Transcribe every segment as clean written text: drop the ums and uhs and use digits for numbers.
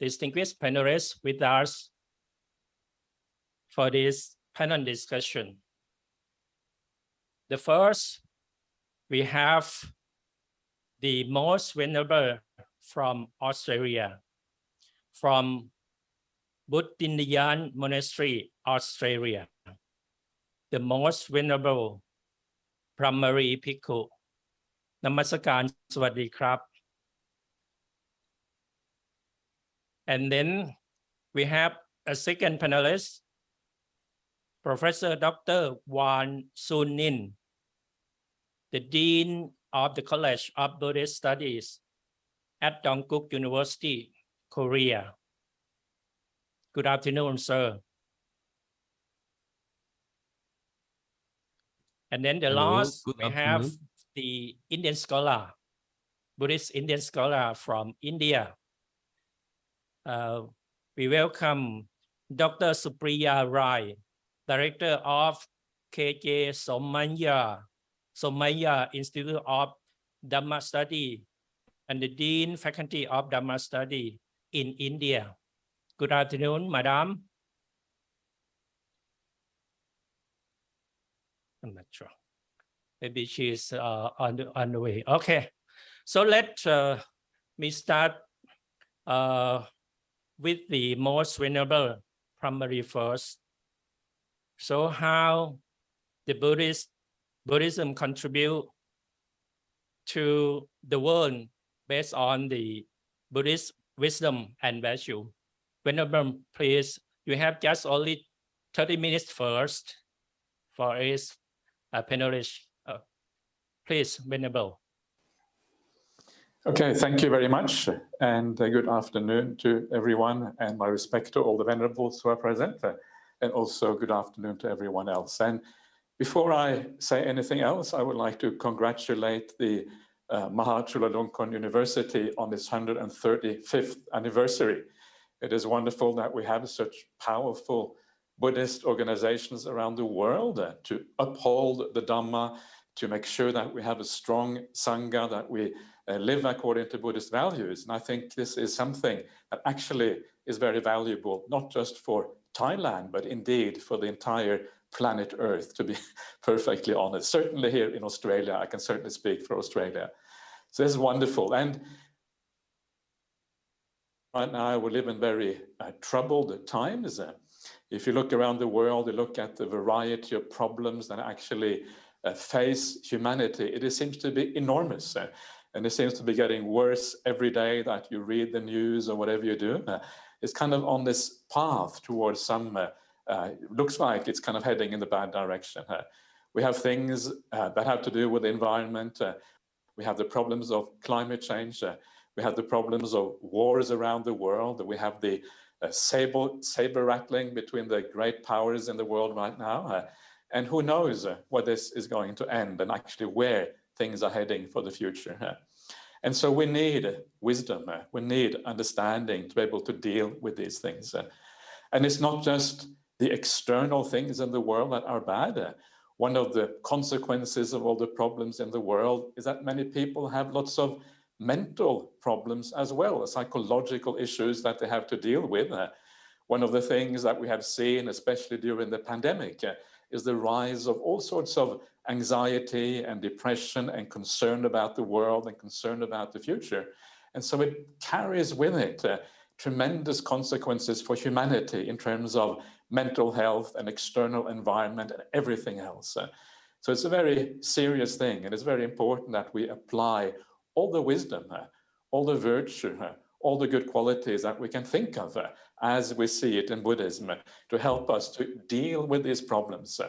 distinguished panelists with us for this panel discussion. The first, we have the most venerable from Australia, from Buddhinian Monastery, Australia, the most venerable primary Bhikkhu. นมัสการสวัสดีครับ And then we have a second panelist, Professor Dr. Wan Sunin, the Dean of the College of Buddhist Studies at Dongguk University, Korea. Good afternoon, sir. And then the last, we have the Indian scholar, Buddhist Indian scholar from India. We welcome Dr. Supriya Rai, Director of KJ Somaya Institute of Dhamma Study and the Dean Faculty of Dhamma Study in India. Good afternoon, Madam. I'm not sure. Maybe she's on the way. Okay, so let me start with the most venerable primary first. So how the Buddhism contribute to the world based on the Buddhist wisdom and virtue. Venerable, please, you have just only 30 minutes first for each panelist. Please, Venerable. Okay, thank you very much, and good afternoon to everyone, and my respect to all the venerables who are present, and also good afternoon to everyone else. And before I say anything else, I would like to congratulate the Mhava Chulalongkorn University on its 135th anniversary. It is wonderful that we have such powerful Buddhist organizations around the world to uphold the Dhamma, to make sure that we have a strong Sangha, that we live according to Buddhist values. And I think this is something that actually is very valuable, not just for Thailand, but indeed for the entire planet Earth, to be perfectly honest. Certainly here in Australia, I can certainly speak for Australia. So this is wonderful. And right now we live in very troubled times. If you look around the world, you look at the variety of problems that actually face humanity, it seems to be enormous. And it seems to be getting worse every day that you read the news or whatever you do. It's kind of on this path towards some, looks like it's kind of heading in the bad direction. We have things that have to do with the environment. We have the problems of climate change. We have the problems of wars around the world. We have the saber rattling between the great powers in the world right now. And who knows where this is going to end and actually where things are heading for the future. And so we need wisdom, we need understanding to be able to deal with these things. And it's not just the external things in the world that are bad. One of the consequences of all the problems in the world is that many people have lots of mental problems as well, psychological issues that they have to deal with. One of the things that we have seen, especially during the pandemic, is the rise of all sorts of anxiety and depression and concern about the world and concern about the future. And so it carries with it tremendous consequences for humanity in terms of mental health and external environment and everything else. So it's a very serious thing, and it's very important that we apply all the wisdom, all the virtue, all the good qualities that we can think of as we see it in Buddhism to help us to deal with these problems.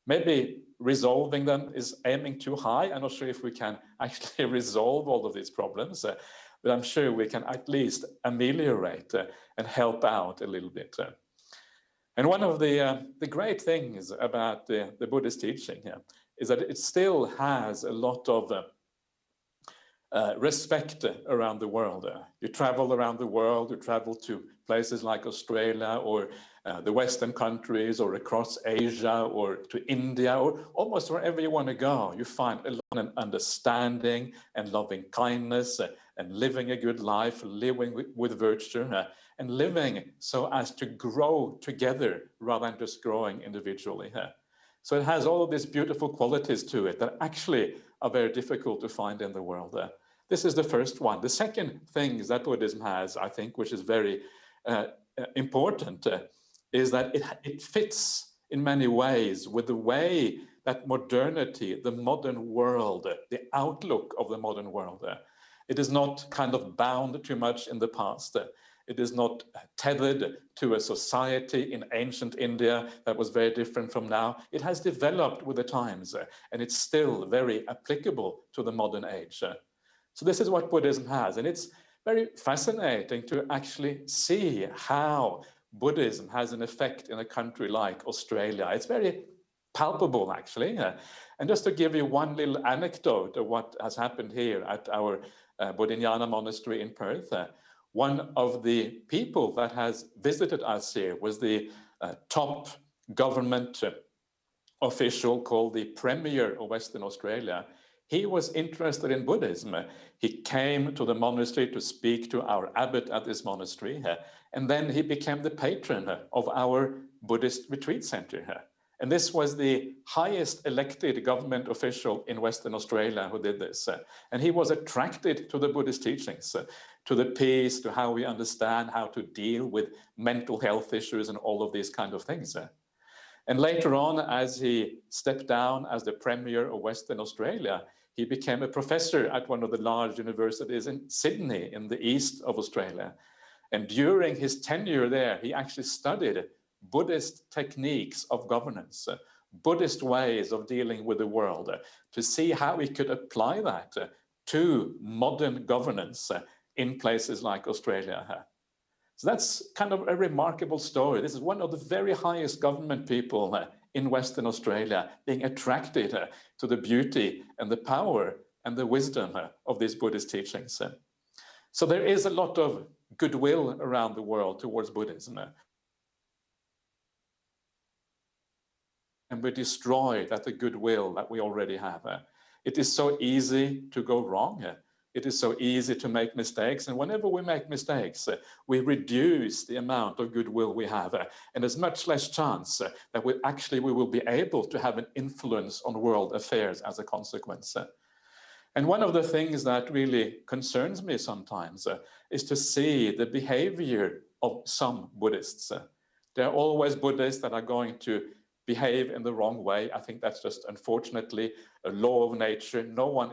Maybe resolving them is aiming too high. I'm not sure if we can actually resolve all of these problems, but I'm sure we can at least ameliorate and help out a little bit. And one of the great things about the Buddhist teaching is that it still has a lot of respect around the world. You travel around the world, you travel to places like Australia or the Western countries or across Asia or to India or almost wherever you want to go, you find a lot of understanding and loving kindness and living a good life, living with virtue and living so as to grow together rather than just growing individually. So it has all of these beautiful qualities to it that actually are very difficult to find in the world. This is the first one. The second thing that Buddhism has, I think, which is very important, is that it fits in many ways with the way that modernity, the modern world, the outlook of the modern world, it is not kind of bound too much in the past. It is not tethered to a society in ancient India that was very different from now. It has developed with the times, and it's still very applicable to the modern age. So this is what Buddhism has, and it's very fascinating to actually see how Buddhism has an effect in a country like Australia. It's very palpable, actually. And just to give you one little anecdote of what has happened here at our Bodhinyana monastery in Perth, one of the people that has visited us here was the top government official called the Premier of Western Australia. He was interested in Buddhism. He came to the monastery to speak to our abbot at this monastery, and then he became the patron of our Buddhist retreat center. And this was the highest elected government official in Western Australia who did this. And he was attracted to the Buddhist teachings, to the peace, to how we understand how to deal with mental health issues and all of these kind of things. And later on, as he stepped down as the Premier of Western Australia, he became a professor at one of the large universities in Sydney in the east of Australia. And during his tenure there, he actually studied Buddhist techniques of governance, Buddhist ways of dealing with the world, to see how we could apply that to modern governance in places like Australia. So that's kind of a remarkable story. This is one of the very highest government people in Western Australia being attracted to the beauty and the power and the wisdom of these Buddhist teachings. So there is a lot of goodwill around the world towards Buddhism. And we destroy that the goodwill that we already have. It is so easy to go wrong. It is so easy to make mistakes. And whenever we make mistakes, we reduce the amount of goodwill we have. And there's much less chance that we will be able to have an influence on world affairs as a consequence. And one of the things that really concerns me sometimes is to see the behavior of some Buddhists. There are always Buddhists that are going to behave in the wrong way. I think that's just unfortunately a law of nature. Not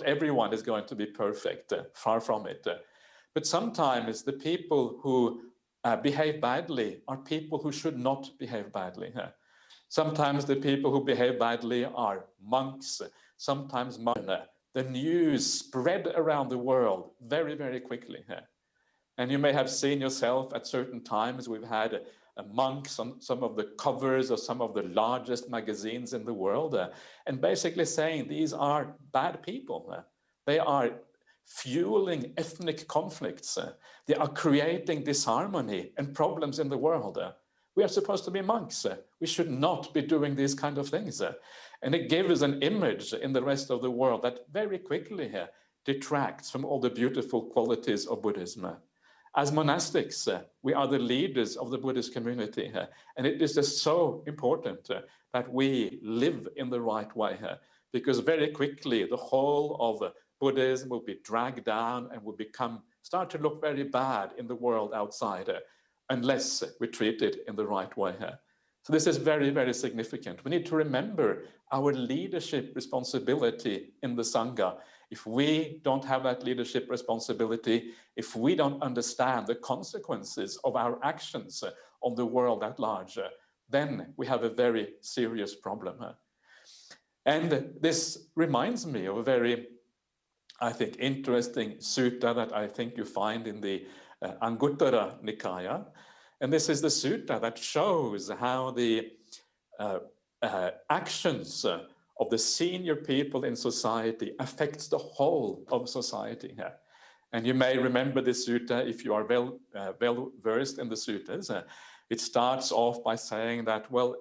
everyone is going to be perfect, far from it. But sometimes the people who behave badly are people who should not behave badly. Sometimes the people who behave badly are monks, sometimes the news spread around the world very, very quickly. And you may have seen yourself at certain times, we've had monks on some of the covers of some of the largest magazines in the world, and basically saying these are bad people. They are fueling ethnic conflicts. They are creating disharmony and problems in the world. We are supposed to be monks. We should not be doing these kind of things. And it gives an image in the rest of the world that very quickly detracts from all the beautiful qualities of Buddhism. As monastics, we are the leaders of the Buddhist community, and it is just so important that we live in the right way, because very quickly the whole of Buddhism will be dragged down and will start to look very bad in the world outside, unless we treat it in the right way. So this is very, very significant. We need to remember our leadership responsibility in the Sangha. If we don't have that leadership responsibility, if we don't understand the consequences of our actions on the world at large, then we have a very serious problem. And this reminds me of a very, I think, interesting sutta that I think you find in the Anguttara Nikaya. And this is the sutta that shows how the actions of the senior people in society affects the whole of society. And you may remember this sutta if you are well versed in the suttas. It starts off by saying that, well,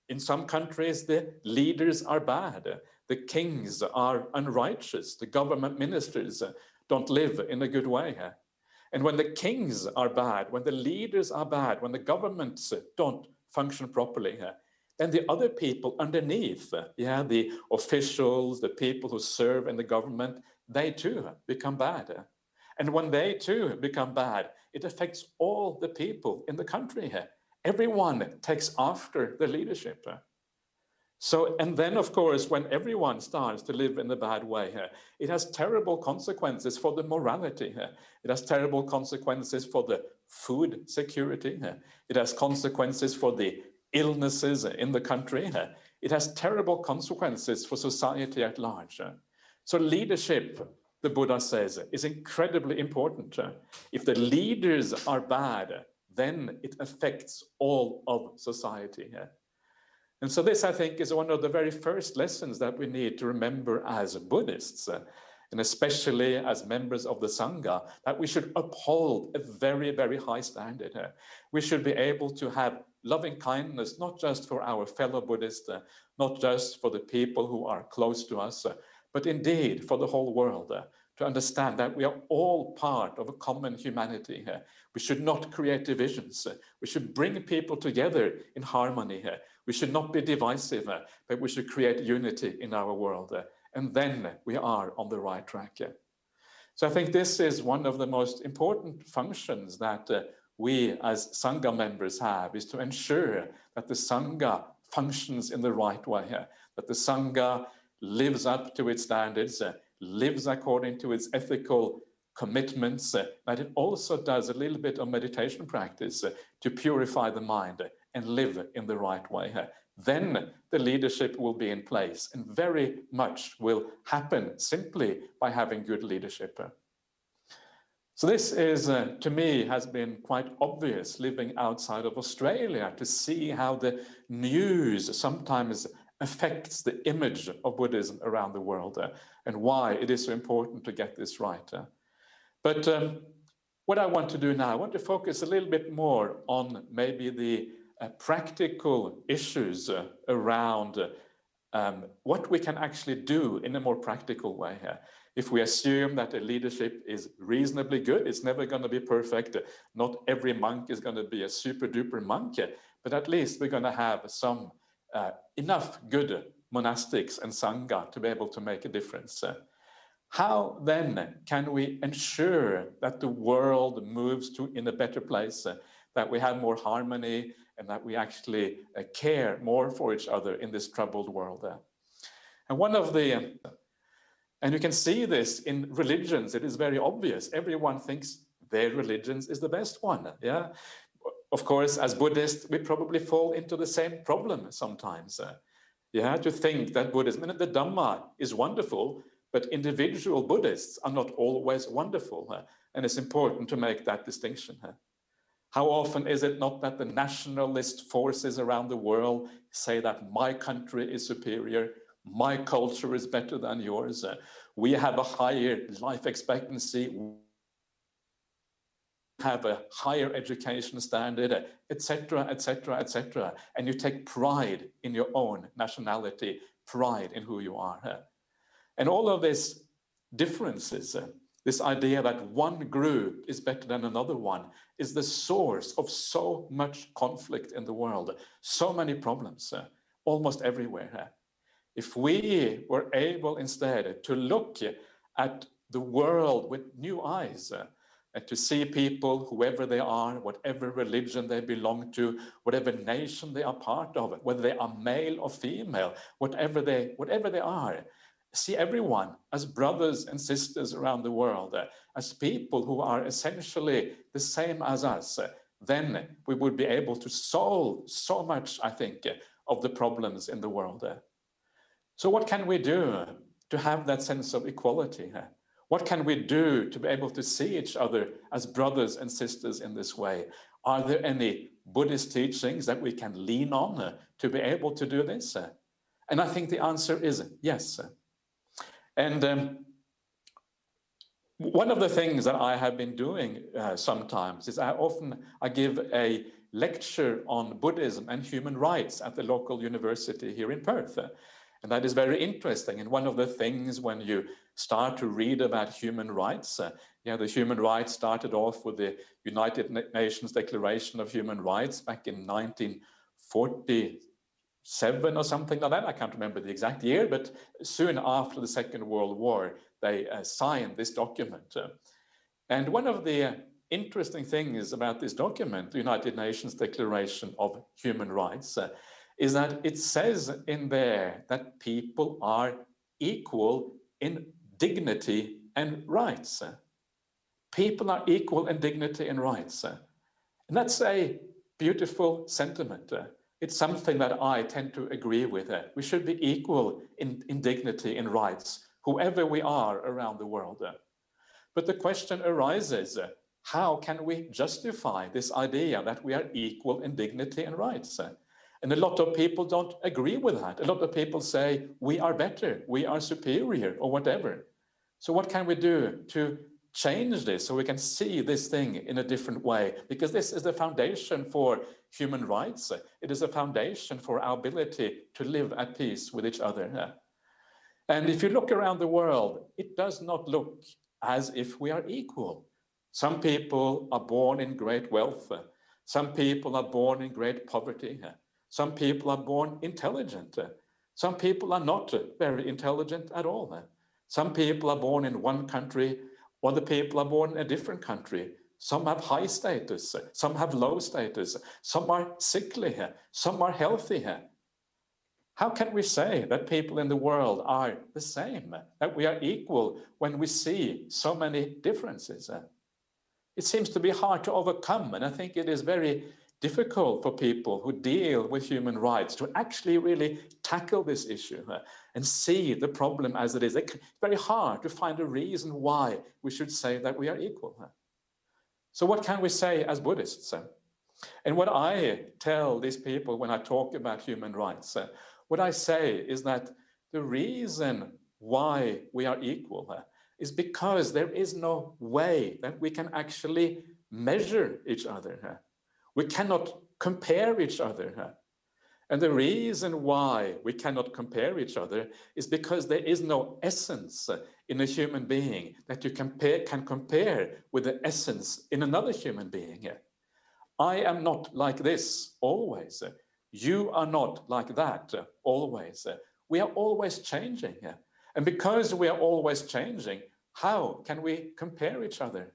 in some countries, the leaders are bad. The kings are unrighteous. The government ministers don't live in a good way. And when the kings are bad, when the leaders are bad, when the governments don't function properly, then the other people underneath, the officials, the people who serve in the government, they too become bad. And when they too become bad, it affects all the people in the country. Everyone takes after the leadership. So, and then of course, when everyone starts to live in a bad way, it has terrible consequences for the morality. It has terrible consequences for the food security. It has consequences for the illnesses in the country. It has terrible consequences for society at large. So leadership, the Buddha says, is incredibly important. If the leaders are bad, then it affects all of society. And so this, I think, is one of the very first lessons that we need to remember as Buddhists, and especially as members of the Sangha, that we should uphold a very, very high standard. We should be able to have loving kindness, not just for our fellow Buddhists, not just for the people who are close to us, but indeed for the whole world, to understand that we are all part of a common humanity. We should not create divisions. We should bring people together in harmony. We should not be divisive, but we should create unity in our world. And then we are on the right track. So I think this is one of the most important functions that we as Sangha members have, is to ensure that the Sangha functions in the right way, that the Sangha lives up to its standards, lives according to its ethical commitments, that it also does a little bit of meditation practice to purify the mind and live in the right way. Then the leadership will be in place, and very much will happen simply by having good leadership. So this is, to me, has been quite obvious living outside of Australia, to see how the news sometimes affects the image of Buddhism around the world, and why it is so important to get this right. But what I want to do now, I want to focus a little bit more on maybe the practical issues around what we can actually do in a more practical way. If we assume that the leadership is reasonably good, it's never going to be perfect. Not every monk is going to be a super duper monk, but at least we're going to have some enough good monastics and Sangha to be able to make a difference. How then can we ensure that the world moves in a better place, that we have more harmony, and that we actually care more for each other in this troubled world? And one of the, and you can see this in religions, it is very obvious. Everyone thinks their religion is the best one. Yeah. Of course, as Buddhists, we probably fall into the same problem sometimes. To think that Buddhism, and the Dhamma is wonderful, but individual Buddhists are not always wonderful. And it's important to make that distinction. How often is it not that the nationalist forces around the world say that my country is superior, my culture is better than yours, we have a higher life expectancy, have a higher education standard, etc., etc., etc., and you take pride in your own nationality, pride in who you are. And all of these differences, this idea that one group is better than another one, is the source of so much conflict in the world, so many problems, almost everywhere. If we were able instead to look at the world with new eyes, and to see people, whoever they are, whatever religion they belong to, whatever nation they are part of, whether they are male or female, whatever they are, see everyone as brothers and sisters around the world, as people who are essentially the same as us, then we would be able to solve so much, I think, of the problems in the world. So what can we do to have that sense of equality? What can we do to be able to see each other as brothers and sisters in this way? Are there any Buddhist teachings that we can lean on to be able to do this? And I think the answer is yes. And one of the things that I have been doing sometimes is I give a lecture on Buddhism and human rights at the local university here in Perth. And that is very interesting. And one of the things when you start to read about human rights, the human rights started off with the United Nations Declaration of Human Rights back in 1947 or something like that. I can't remember the exact year, but soon after the Second World War, they signed this document. And one of the interesting things about this document, the United Nations Declaration of Human Rights, is that it says in there that people are equal in dignity and rights. People are equal in dignity and rights. And that's a beautiful sentiment. It's something that I tend to agree with. We should be equal in dignity and rights, whoever we are around the world. But the question arises, how can we justify this idea that we are equal in dignity and rights? And a lot of people don't agree with that. A lot of people say, we are better, we are superior, or whatever. So what can we do to change this so we can see this thing in a different way? Because this is the foundation for human rights. It is a foundation for our ability to live at peace with each other. And if you look around the world, it does not look as if we are equal. Some people are born in great wealth. Some people are born in great poverty. Some people are born intelligent. Some people are not very intelligent at all. Some people are born in one country, other people are born in a different country. Some have high status, some have low status, some are sickly, some are healthy. How can we say that people in the world are the same, that we are equal when we see so many differences? It seems to be hard to overcome, and I think it is very difficult for people who deal with human rights to actually really tackle this issue and see the problem as it is. It's very hard to find a reason why we should say that we are equal. So what can we say as Buddhists? And what I tell these people when I talk about human rights, what I say is that the reason why we are equal is because there is no way that we can actually measure each other. We cannot compare each other. And the reason why we cannot compare each other is because there is no essence in a human being that you can compare with the essence in another human being. I am not like this always. You are not like that always. We are always changing. And because we are always changing, how can we compare each other?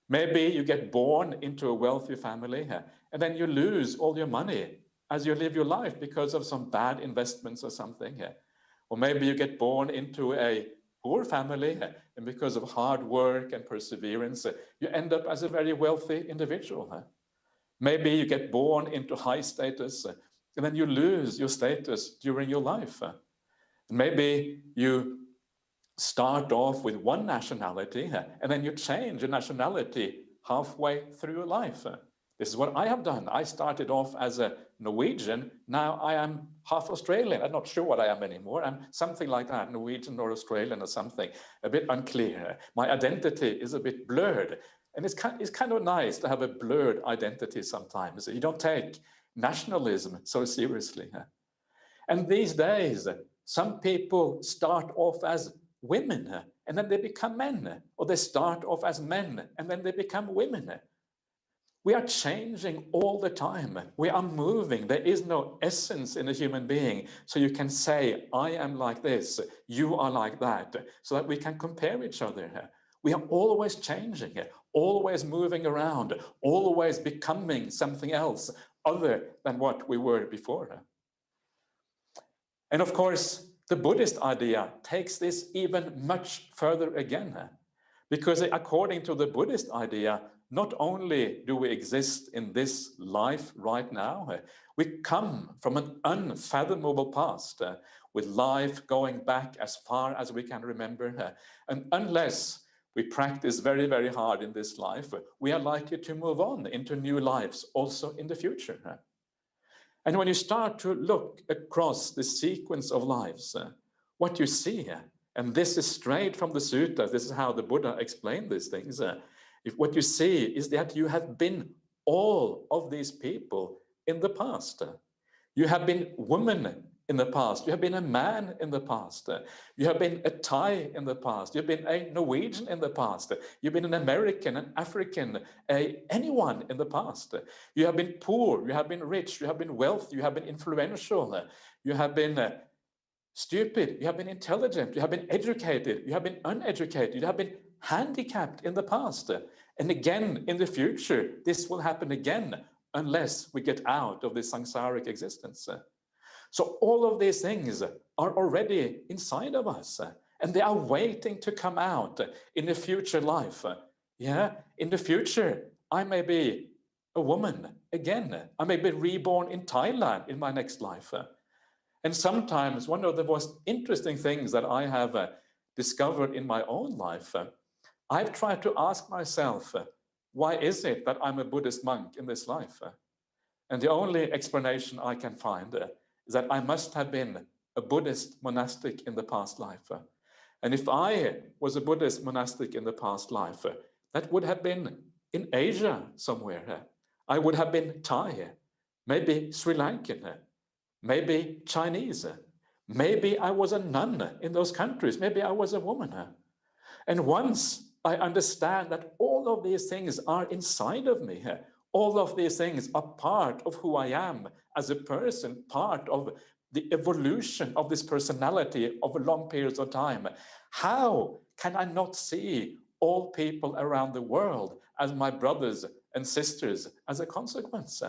Maybe you get born into a wealthy family and then you lose all your money as you live your life because of some bad investments or something. Or maybe you get born into a poor family and because of hard work and perseverance, you end up as a very wealthy individual. Maybe you get born into high status and then you lose your status during your life. Maybe you start off with one nationality and then you change your nationality halfway through your life. This is what I have done. I started off as a Norwegian. Now I am half Australian. I'm not sure what I am anymore. I'm something like that, Norwegian or Australian or something, a bit unclear. My identity is a bit blurred. And it's kind of nice to have a blurred identity sometimes. You don't take nationalism so seriously. And these days, some people start off as women and then they become men, or they start off as men and then they become women. We are changing all the time. We are moving. There is no essence in a human being. So you can say, I am like this, you are like that, so that we can compare each other. We are always changing, always moving around, always becoming something else other than what we were before. And of course, the Buddhist idea takes this even much further again, because according to the Buddhist idea, not only do we exist in this life right now, we come from an unfathomable past, with life going back as far as we can remember. And unless we practice very, very hard in this life, we are likely to move on into new lives also in the future. And when you start to look across the sequence of lives, what you see, and this is straight from the suttas, this is how the Buddha explained these things, if what you see is that you have been all of these people in the past. You have been women in the past. You have been a man in the past. You have been a Thai in the past. You've been a Norwegian in the past. You've been an American, an African, anyone in the past. You have been poor. You have been rich. You have been wealthy. You have been influential. You have been stupid. You have been intelligent. You have been educated. You have been uneducated. You have been handicapped in the past. And again, in the future, this will happen again unless we get out of this samsaric existence. So all of these things are already inside of us, and they are waiting to come out in the future life. Yeah, in the future, I may be a woman again. I may be reborn in Thailand in my next life. And sometimes one of the most interesting things that I have discovered in my own life, I've tried to ask myself, why is it that I'm a Buddhist monk in this life? And the only explanation I can find is that I must have been a Buddhist monastic in the past life. And if I was a Buddhist monastic in the past life, that would have been in Asia somewhere. I would have been Thai, maybe Sri Lankan, maybe Chinese. Maybe I was a nun in those countries. Maybe I was a woman. And once I understand that all of these things are inside of me, all of these things are part of who I am as a person, part of the evolution of this personality over long periods of time. How can I not see all people around the world as my brothers and sisters as a consequence?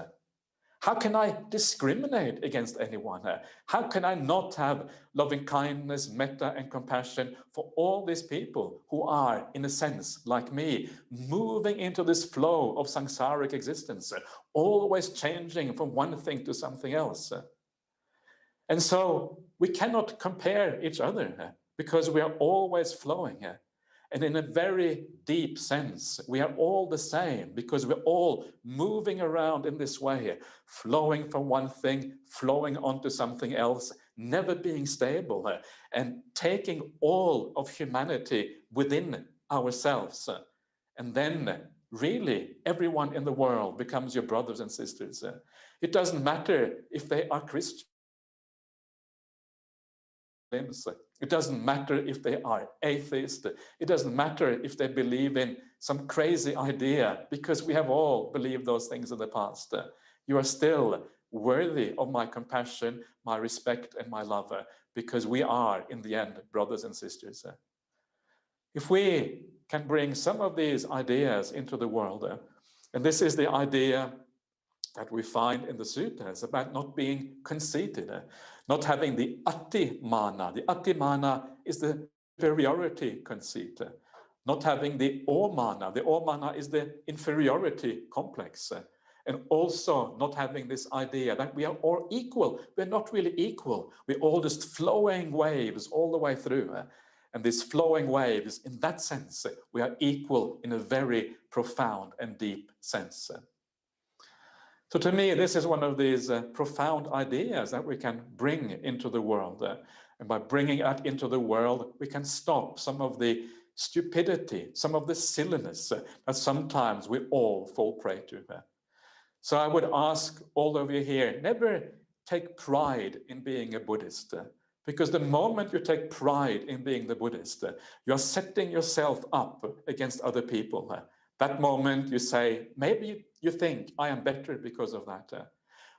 How can I discriminate against anyone? How can I not have loving kindness, metta, and compassion for all these people who are, in a sense, like me, moving into this flow of samsaric existence, always changing from one thing to something else? And so we cannot compare each other because we are always flowing. And in a very deep sense, we are all the same because we're all moving around in this way, flowing from one thing, flowing onto something else, never being stable, and taking all of humanity within ourselves. And then really everyone in the world becomes your brothers and sisters. It doesn't matter if they are Christians. It doesn't matter if they are atheist. It doesn't matter if they believe in some crazy idea, because we have all believed those things in the past. You are still worthy of my compassion, my respect, and my love, because we are, in the end, brothers and sisters. If we can bring some of these ideas into the world, and this is the idea that we find in the suttas about not being conceited, not having the ati-mana. The ati-mana is the superiority conceit. Not having the o-mana. The o-mana is the inferiority complex. And also not having this idea that we are all equal. We're not really equal. We're all just flowing waves all the way through. And these flowing waves, in that sense, we are equal in a very profound and deep sense. So to me, this is one of these profound ideas that we can bring into the world. And by bringing that into the world, we can stop some of the stupidity, some of the silliness that sometimes we all fall prey to. So I would ask all of you here, never take pride in being a Buddhist. Because the moment you take pride in being the Buddhist, you're setting yourself up against other people. That moment you say, maybe you think I am better because of that.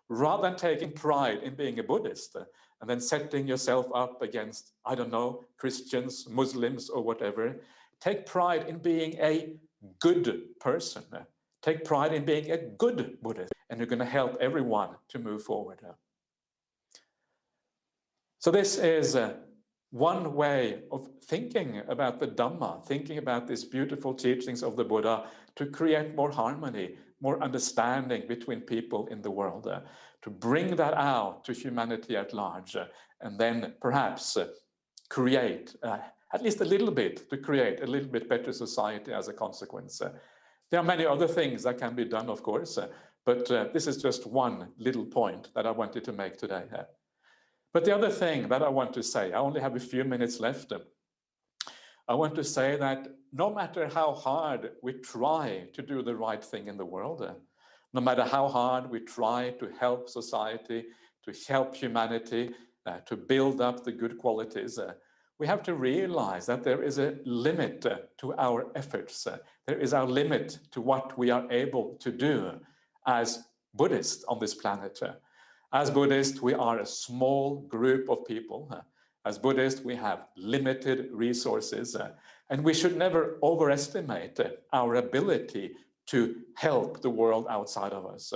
Rather than taking pride in being a Buddhist and then setting yourself up against, I don't know, Christians, Muslims, or whatever, take pride in being a good person. Take pride in being a good Buddhist, and you're going to help everyone to move forward. So this is one way of thinking about the Dhamma, thinking about these beautiful teachings of the Buddha to create more harmony, more understanding between people in the world, to bring that out to humanity at large, and then perhaps create, at least a little bit, to create a little bit better society as a consequence. There are many other things that can be done, of course, But this is just one little point that I wanted to make today. But the other thing that I want to say, I only have a few minutes left. I want to say that no matter how hard we try to do the right thing in the world, no matter how hard we try to help society, to help humanity, to build up the good qualities, we have to realize that there is a limit to our efforts. There is a limit to what we are able to do as Buddhists on this planet. As Buddhists, we are a small group of people. As Buddhists, we have limited resources, and we should never overestimate our ability to help the world outside of us.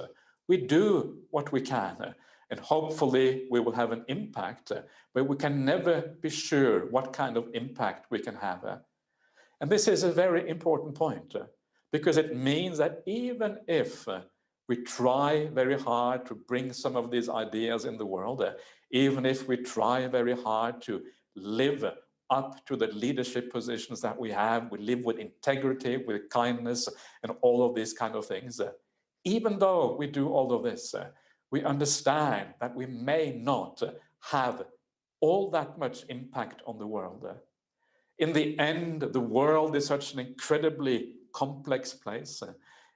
We do what we can, and hopefully we will have an impact, but we can never be sure what kind of impact we can have. And this is a very important point, because it means that even if we try very hard to bring some of these ideas in the world, even if we try very hard to live up to the leadership positions that we have, we live with integrity, with kindness, and all of these kind of things. Even though we do all of this, we understand that we may not have all that much impact on the world. In the end, the world is such an incredibly complex place.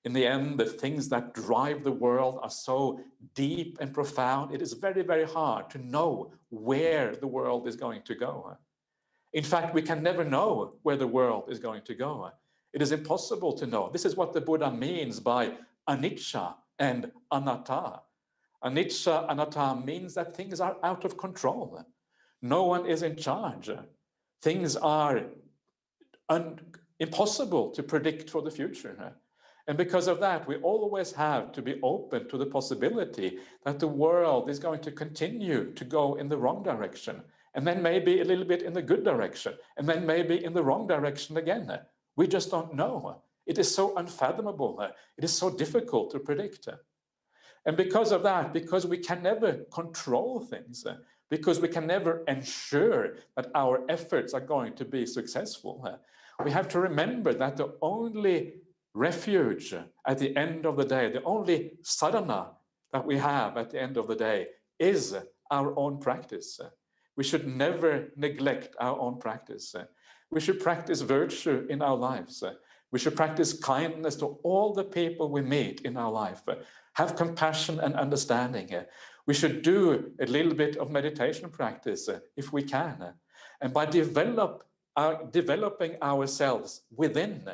In the end, the things that drive the world are so deep and profound. It is very, very hard to know where the world is going to go. In fact, we can never know where the world is going to go. It is impossible to know. This is what the Buddha means by anicca and anatta. Anicca, anatta means that things are out of control. No one is in charge. Things are impossible to predict for the future. And because of that, we always have to be open to the possibility that the world is going to continue to go in the wrong direction, and then maybe a little bit in the good direction, and then maybe in the wrong direction again. We just don't know. It is so unfathomable. It is so difficult to predict. And because of that, because we can never control things, because we can never ensure that our efforts are going to be successful, we have to remember that the only refuge at the end of the day, the only sadhana that we have at the end of the day is our own practice. We should never neglect our own practice. We should practice virtue in our lives. We should practice kindness to all the people we meet in our life. Have compassion and understanding. We should do a little bit of meditation practice if we can. And by developing ourselves within,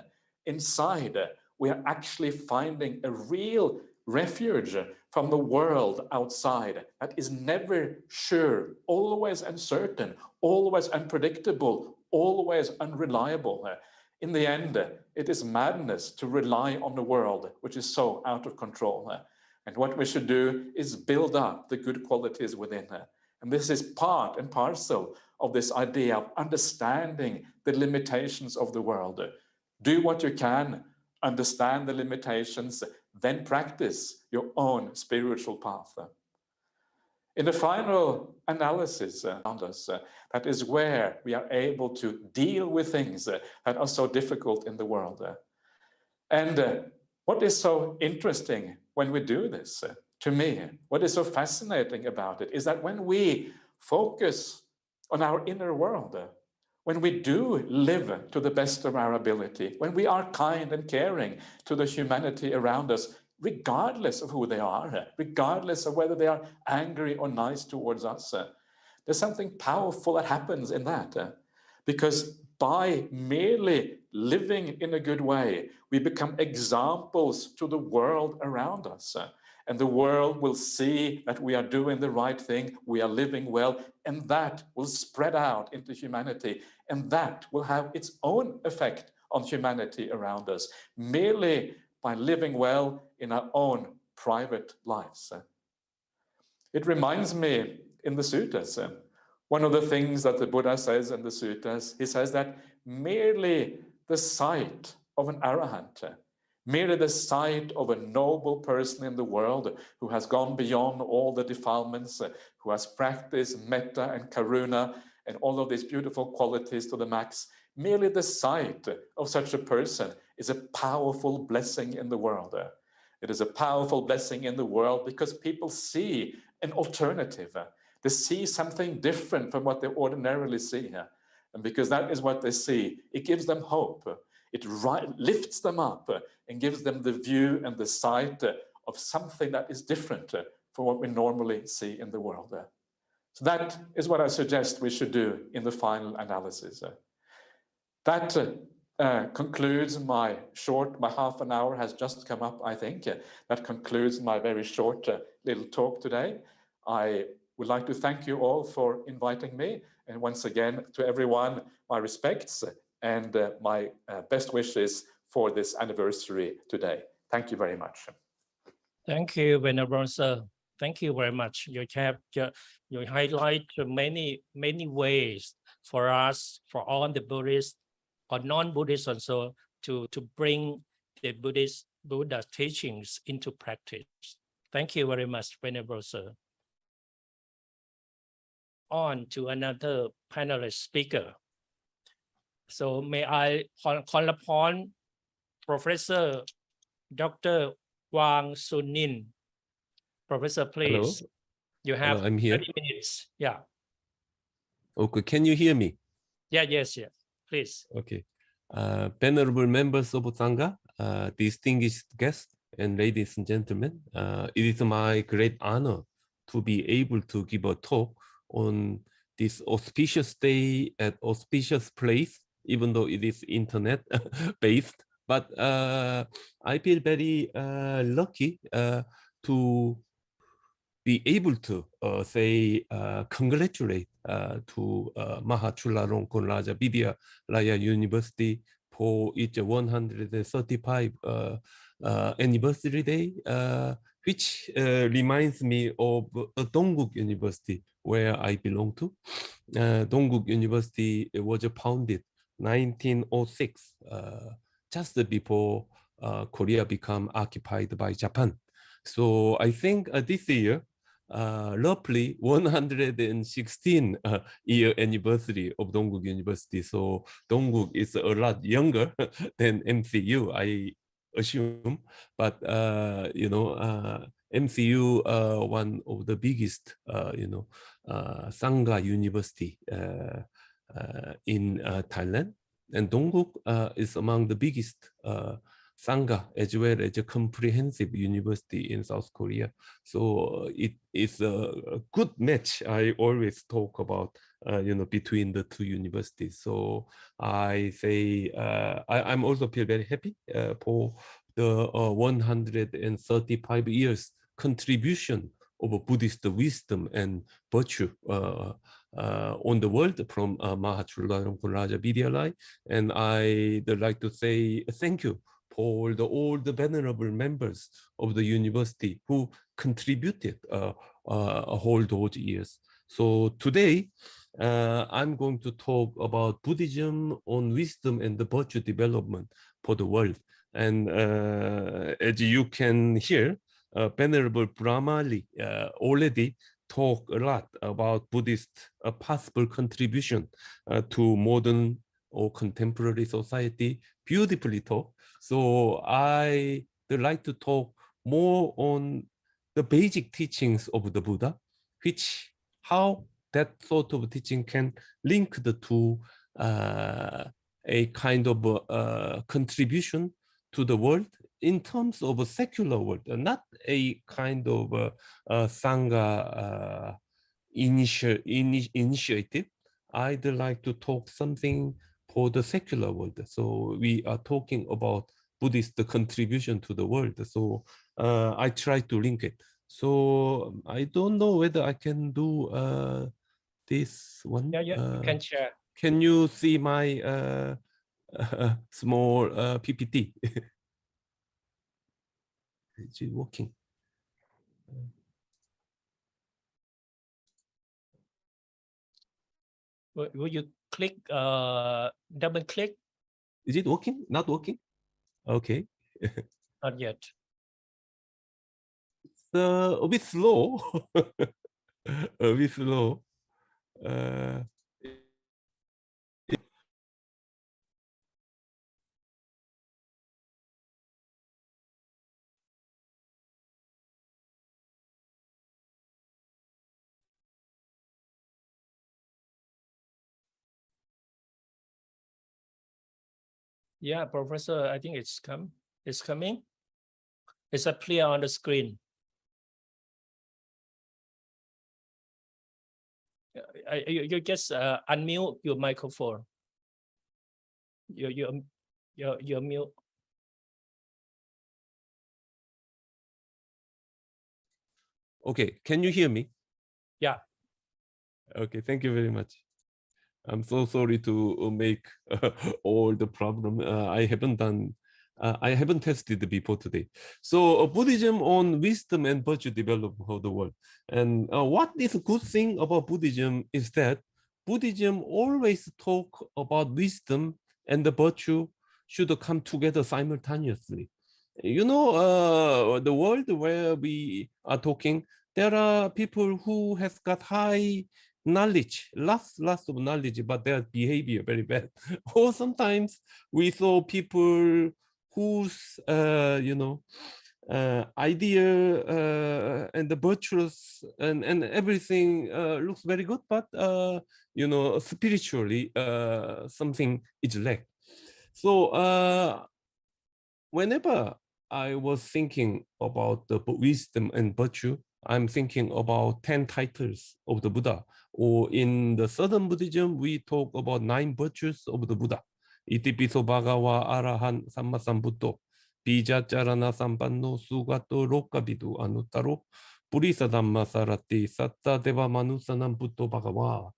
inside, we are actually finding a real refuge from the world outside that is never sure, always uncertain, always unpredictable, always unreliable. In the end, it is madness to rely on the world which is so out of control. And what we should do is build up the good qualities within. And this is part and parcel of this idea of understanding the limitations of the world. Do what you can, understand the limitations, then practice your own spiritual path. In the final analysis around us, that is where we are able to deal with things that are so difficult in the world. And what is so interesting when we do this, to me, what is so fascinating about it is that when we focus on our inner world, when we do live to the best of our ability, when we are kind and caring to the humanity around us, regardless of who they are, regardless of whether they are angry or nice towards us, there's something powerful that happens in that. Because by merely living in a good way, we become examples to the world around us. And the world will see that we are doing the right thing, we are living well, and that will spread out into humanity. And that will have its own effect on humanity around us, merely by living well in our own private lives. It reminds me in the suttas, one of the things that the Buddha says in the suttas, he says that merely the sight of an arahant, merely the sight of a noble person in the world who has gone beyond all the defilements, who has practiced metta and karuna and all of these beautiful qualities to the max, merely the sight of such a person is a powerful blessing in the world. It is a powerful blessing in the world because people see an alternative. They see something different from what they ordinarily see. And because that is what they see, it gives them hope. It lifts them up and gives them the view and the sight of something that is different from what we normally see in the world. So that is what I suggest we should do in the final analysis. That concludes my half an hour has just come up, I think. That concludes my very short little talk today. I would like to thank you all for inviting me. And once again, to everyone, my respects and my best wishes for this anniversary today. Thank you very much. Thank you, Venerable Sir. Thank you very much. You highlight many ways for us, for all the Buddhists or non-Buddhists also, to bring the Buddha teachings into practice. Thank you very much, Venerable Sir. On to another panelist speaker. So may I call upon Professor Dr. Wang Sunin. Professor, please. Hello. You have Hello, I'm here. 30 minutes. Yeah. Okay, can you hear me? Yes. Please. Okay. Venerable members of Sangha, distinguished guests, and ladies and gentlemen, it is my great honor to be able to give a talk on this auspicious day at auspicious place, even though it is internet based. But I feel very lucky to be able to congratulate to Mahachula Rongkon Vidya Laya University for its 135 anniversary day, which reminds me of Dongguk University, where I belong to. Dongguk University was founded 1906, just before Korea became occupied by Japan. So I think this year, roughly 116 year anniversary of Dongguk University. So Dongguk is a lot younger than MCU, I assume. But MCU, one of the biggest, Sangha university in Thailand, and Dongguk is among the biggest Sangha as well as a comprehensive university in South Korea. So it is a good match. I always talk about, between the two universities. So I say, I'm also feel very happy for the 135 years contribution of Buddhist wisdom and virtue on the world from Mahachula Rongkon Vidyalaya. And I'd like to say thank you for all the venerable members of the university who contributed whole those years. So today, I'm going to talk about Buddhism on wisdom and the virtue development for the world. And as you can hear, Venerable Brahmali already talked a lot about Buddhist possible contribution to modern or contemporary society, beautifully talked. So I would like to talk more on the basic teachings of the Buddha, how that sort of teaching can link the two, a kind of contribution to the world in terms of a secular world, not a kind of Sangha initiative. I'd like to talk something for the secular world. So we are talking about Buddhist contribution to the world. So I try to link it. So I don't know whether I can do this one. Yeah, you can share. Can you see my small PPT? Is it working? Will you click, double click? Is it working? Not working? Okay. Not yet. It's a bit slow. A bit slow. Yeah, Professor, I think it's coming. It's clear on the screen. You just unmute your microphone. You're mute. Okay, can you hear me? Yeah. Okay, thank you very much. I'm so sorry to make all the problem. I haven't tested before today. So Buddhism on wisdom and virtue development of the world. And what is a good thing about Buddhism is that Buddhism always talk about wisdom and the virtue should come together simultaneously. You know, the world where we are talking, there are people who have got high knowledge, lots of knowledge, but their behavior very bad. Or sometimes we saw people whose idea and the virtuous and everything looks very good, but spiritually something is lack. So whenever I was thinking about the wisdom and virtue, I'm thinking about 10 titles of the Buddha. Or in the Southern Buddhism, we talk about 9 virtues of the Buddha. Itipiso Bhagawa Arahan Sammasambuddho, Bijacharana Sampanno Sugato Lokavidu Anuttaro, Purisa Dhamma Sarati Satta Deva Manusanam Buddho Bhagawa.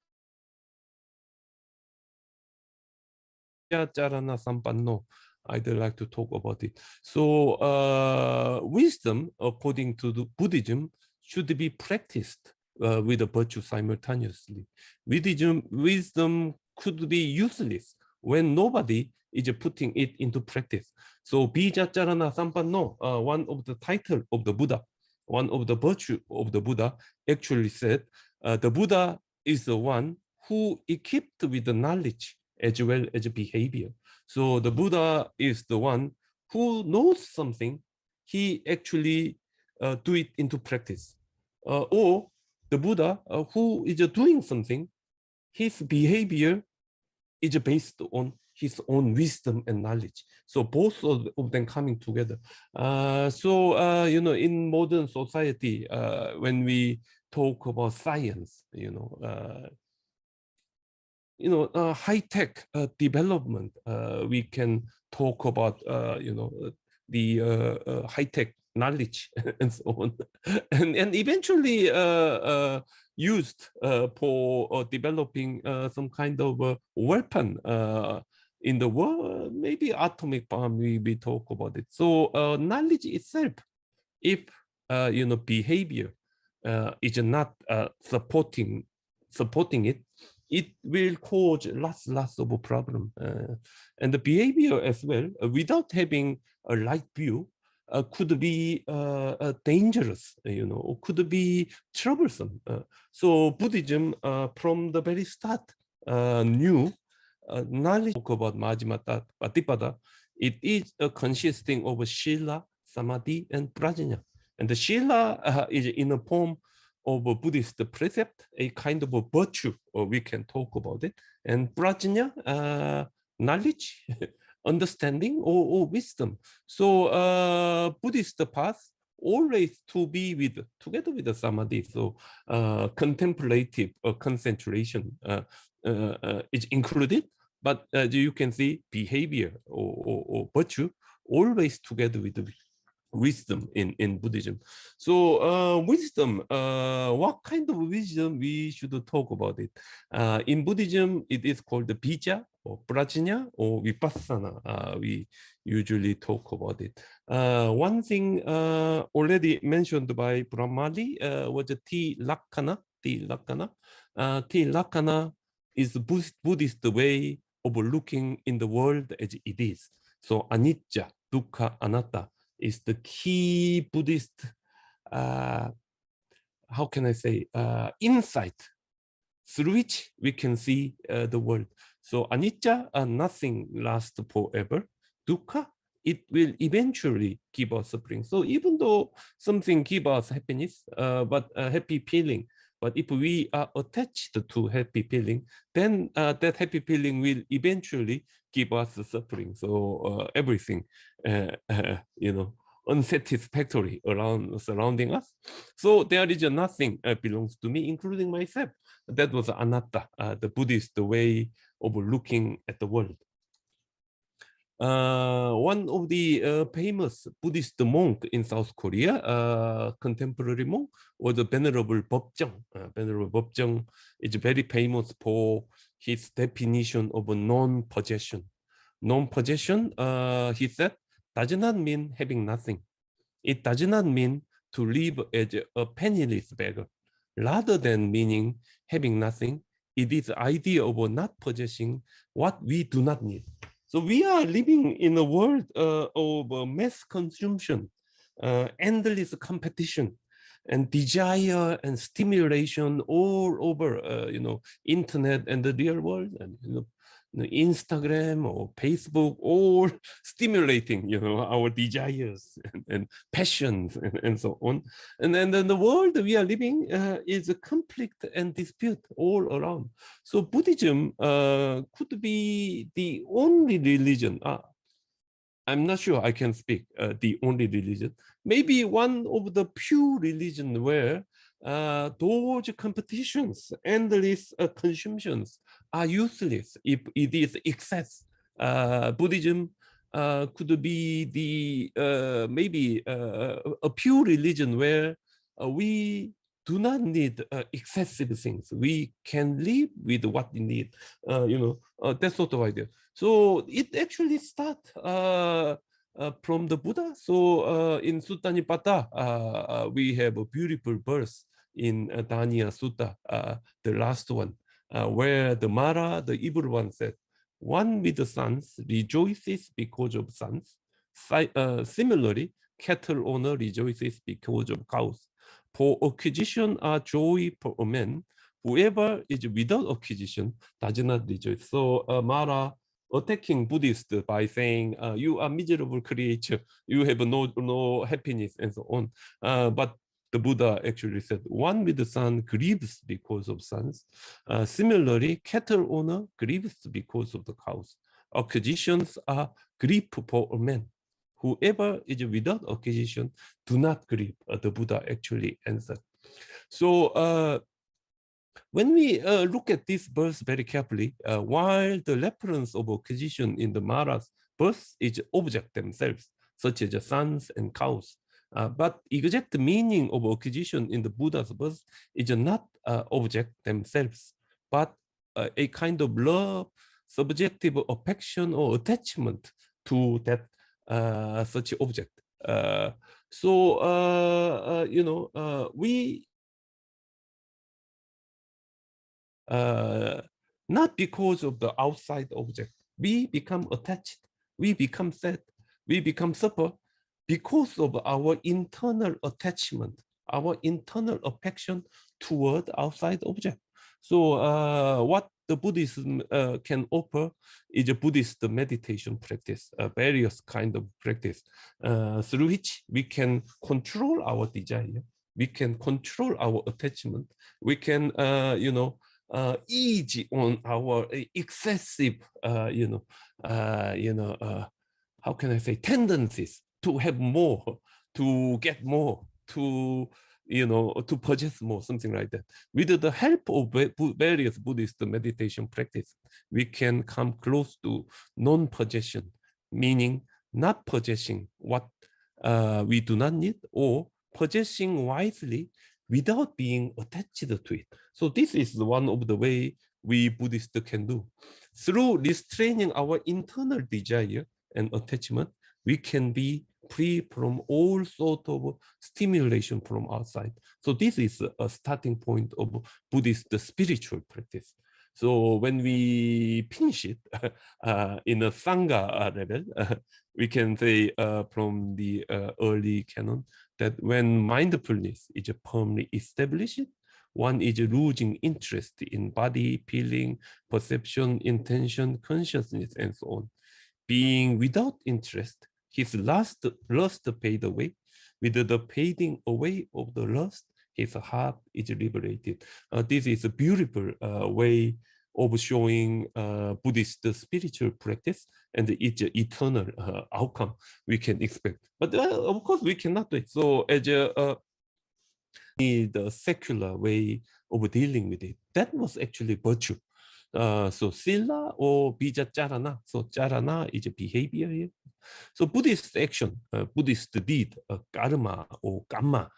Bijacharana Sampanno. I'd like to talk about it. So wisdom, according to the Buddhism, should be practiced with the virtue simultaneously. Wisdom could be useless when nobody is putting it into practice. So Bijacharana Sampanno, one of the title of the Buddha, one of the virtue of the Buddha, actually said the Buddha is the one who equipped with the knowledge as well as behavior. So the Buddha is the one who knows something, he actually do it into practice. Or the Buddha who is doing something, his behavior is based on his own wisdom and knowledge. So both of them coming together. In modern society, when we talk about science, high-tech development, we can talk about, the high-tech knowledge and so on, and eventually used for developing some kind of weapon in the world, maybe atomic bomb, we talk about it. So knowledge itself, if behavior is not supporting it, it will cause lots of problem. And the behavior as well, without having a right view, could be dangerous, could be troublesome. So Buddhism, from the very start, knew knowledge about Majjhima Patipada. It is consisting of Shila, Samadhi, and Prajna. And the Shila is in a form of a Buddhist precept, a kind of a virtue, or we can talk about it. And Prajna, knowledge, understanding, or wisdom. So Buddhist path always to be together with the Samadhi. So contemplative concentration is included, but you can see behavior or virtue always together with the wisdom in Buddhism. So wisdom, what kind of wisdom we should talk about it? In Buddhism, it is called the bija or prajna or vipassana. We usually talk about it. One thing already mentioned by Brahmali was the Tilakkhana. Tilakkhana is the Buddhist way of looking in the world as it is. So anicca, dukkha, anatta is the key Buddhist, how can I say, insight through which we can see the world. So anicca, nothing lasts forever. Dukkha, it will eventually give us suffering. So even though something gives us happiness, but a happy feeling, But if we are attached to happy feeling, then that happy feeling will eventually give us suffering. So everything, unsatisfactory around surrounding us. So there is nothing belongs to me, including myself. That was anatta, the Buddhist way of looking at the world. One of the famous Buddhist monk in South Korea, contemporary monk, was the Venerable Bobjang. Venerable Bobjang is very famous for his definition of a non-possession. Non-possession, he said, does not mean having nothing. It does not mean to live as a penniless beggar. Rather than meaning having nothing, it is the idea of not possessing what we do not need. So we are living in a world of mass consumption, endless competition, and desire and stimulation all over, internet and the real world, and Instagram or Facebook, all stimulating, our desires and passions and so on. And then the world we are living is a conflict and dispute all around. So Buddhism could be the only religion. I'm not sure I can speak the only religion. Maybe one of the few religions where those competitions, endless consumptions are useless if it is excess. Buddhism could be the maybe a pure religion where we do not need excessive things. We can live with what we need. That sort of idea. So it actually starts from the Buddha. So in Sutta Nipata, we have a beautiful verse in Danya Sutta, the last one, where the Mara, the evil one, said, "One with the sons rejoices because of sons. Similarly, cattle owner rejoices because of cows. For acquisition are joy for a man. Whoever is without acquisition does not rejoice." So Mara attacking Buddhists by saying, you are miserable creature, you have no happiness and so on. But the Buddha actually said, one with the son grieves because of sons. Similarly, cattle owner grieves because of the cows. Acquisitions are grief for a man. Whoever is without acquisition do not grieve, the Buddha actually answered. So when we look at this verse very carefully, while the reference of acquisition in the Mara's verse is object themselves, such as sons and cows, but exact meaning of acquisition in the Buddha's verse is not object themselves, but a kind of love, subjective affection or attachment to that such object. We not because of the outside object, we become attached, we become sad, we become suffer because of our internal attachment, our internal affection toward outside object. So what the Buddhism can offer is a Buddhist meditation practice, various kind of practice through which we can control our desire, we can control our attachment, we can ease on our excessive, how can I say, tendencies to have more, to get more, to possess more, something like that. With the help of various Buddhist meditation practice, we can come close to non-possession, meaning not possessing what we do not need, or possessing wisely without being attached to it. So this is one of the way we Buddhists can do. Through restraining our internal desire and attachment, we can be free from all sort of stimulation from outside. So this is a starting point of Buddhist spiritual practice. So when we finish it in a Sangha level, we can say from the early canon that when mindfulness is firmly established, one is losing interest in body, feeling, perception, intention, consciousness, and so on. Being without interest, his lust fade away. With the fading away of the lust, his heart is liberated. This is a beautiful way of showing Buddhist spiritual practice, and it's an eternal outcome we can expect. But of course, we cannot do it. So as the secular way of dealing with it, that was actually virtue. So sila or bija charana. So charana is a behavior here. So Buddhist action, Buddhist deed, karma or kamma,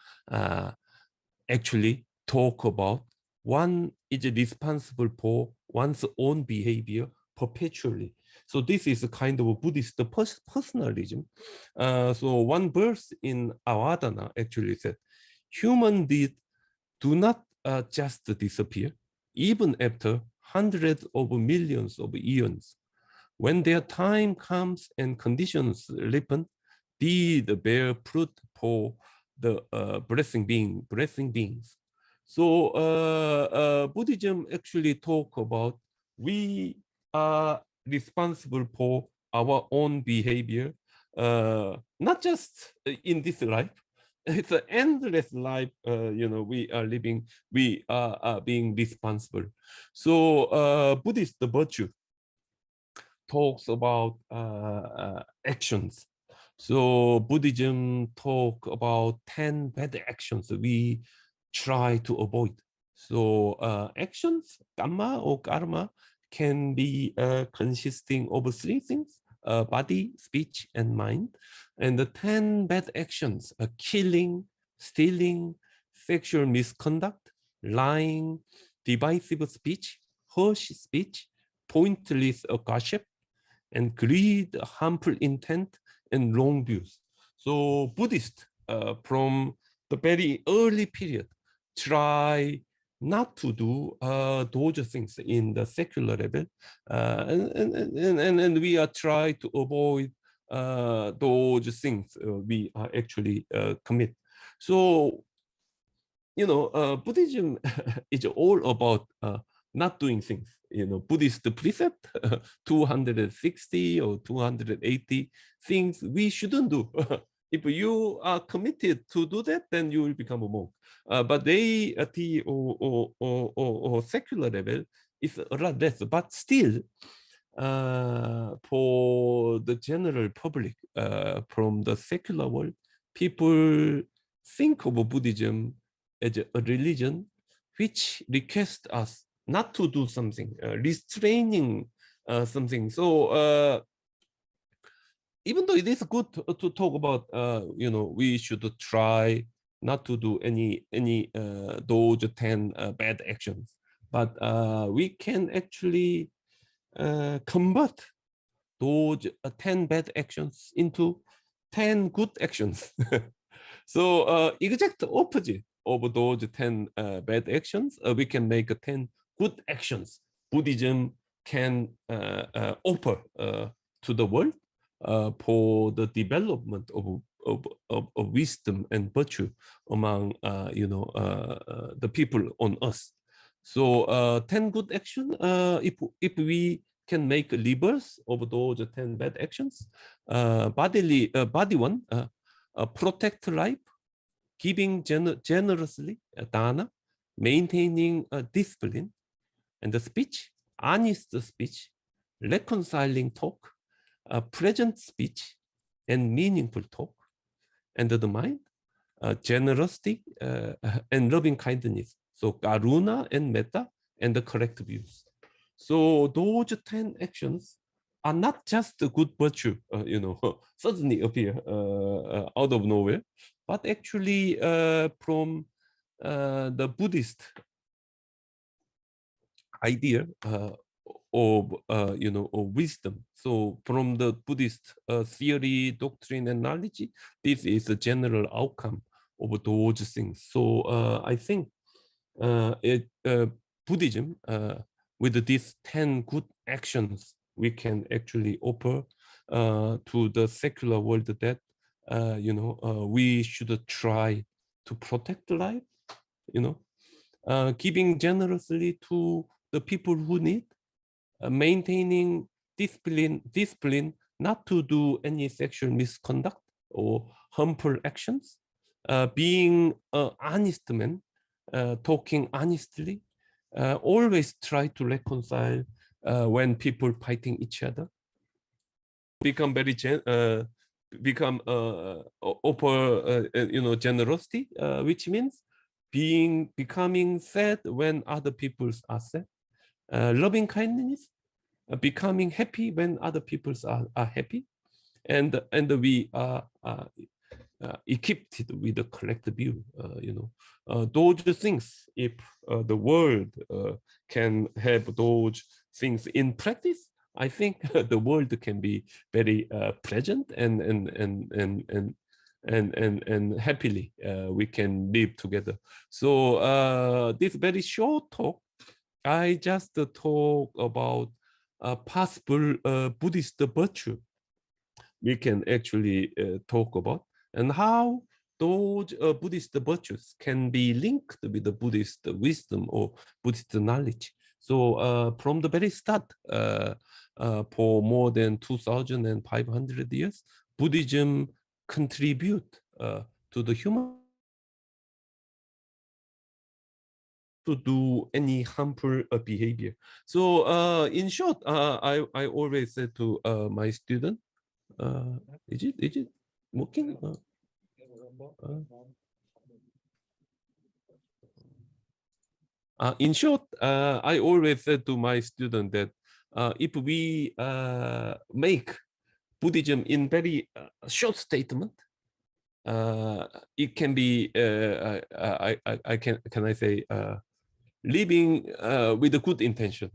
actually talk about one is responsible for one's own behavior perpetually. So this is a kind of a Buddhist personalism. So one verse in Avadana actually said, human deeds do not just disappear, even after hundreds of millions of eons. When their time comes and conditions ripen, deeds bear fruit for the blessing beings. So Buddhism actually talk about we are responsible for our own behavior, not just in this life. It's an endless life, we are living, we are being responsible. So Buddhist virtue talks about actions. So Buddhism talk about 10 bad actions we try to avoid. So actions, kamma or karma, can be consisting of 3 things, body, speech, and mind. And the 10 bad actions are killing, stealing, sexual misconduct, lying, divisive speech, harsh speech, pointless gossip, and greed, harmful intent, and wrong views. So Buddhists from the very early period try not to do those things in the secular level, and we are trying to avoid those things we are actually commit. So, Buddhism is all about not doing things. Buddhist precept 260 or 280 things we shouldn't do. If you are committed to do that, then you will become a monk. But they at the or secular level is a lot less. But still, for the general public from the secular world, people think of Buddhism as a religion which requests us not to do something, restraining something. So even though it is good to talk about, we should try not to do any those 10 bad actions, but we can actually convert those 10 bad actions into 10 good actions. So exact opposite of those 10 bad actions, we can make 10 good actions Buddhism can offer to the world for the development of wisdom and virtue among the people on earth. So 10 good actions, if we can make reverse of those 10 bad actions, body one, protect life, giving generously, dana, maintaining discipline, and the speech, honest speech, reconciling talk, present speech, and meaningful talk, and the mind, generosity and loving kindness. So karuna and metta and the correct views. So those 10 actions are not just a good virtue, suddenly appear out of nowhere, but actually from the Buddhist idea of wisdom. So from the Buddhist theory, doctrine, and knowledge, this is a general outcome of those things. So I think Buddhism, with these 10 good actions, we can actually offer to the secular world that we should try to protect life, giving generously to the people who need, maintaining discipline not to do any sexual misconduct or harmful actions, being an honest man, talking honestly, always try to reconcile when people fighting each other. Become very generosity, which means becoming sad when other people are sad. Loving kindness, becoming happy when other people are happy, and we are equipped with the correct view. Those things, if the world can have those things in practice, I think the world can be very pleasant and happily we can live together. So this very short talk, I just talk about possible Buddhist virtue we can actually talk about, and how those Buddhist virtues can be linked with the Buddhist wisdom or Buddhist knowledge. So from the very start, for more than 2,500 years, Buddhism contribute to the human to do any harmful behavior. So in short, I always say to my student, is it working? In short, I always say to my student that if we make Buddhism in very short statement, it can be can I say living with a good intention,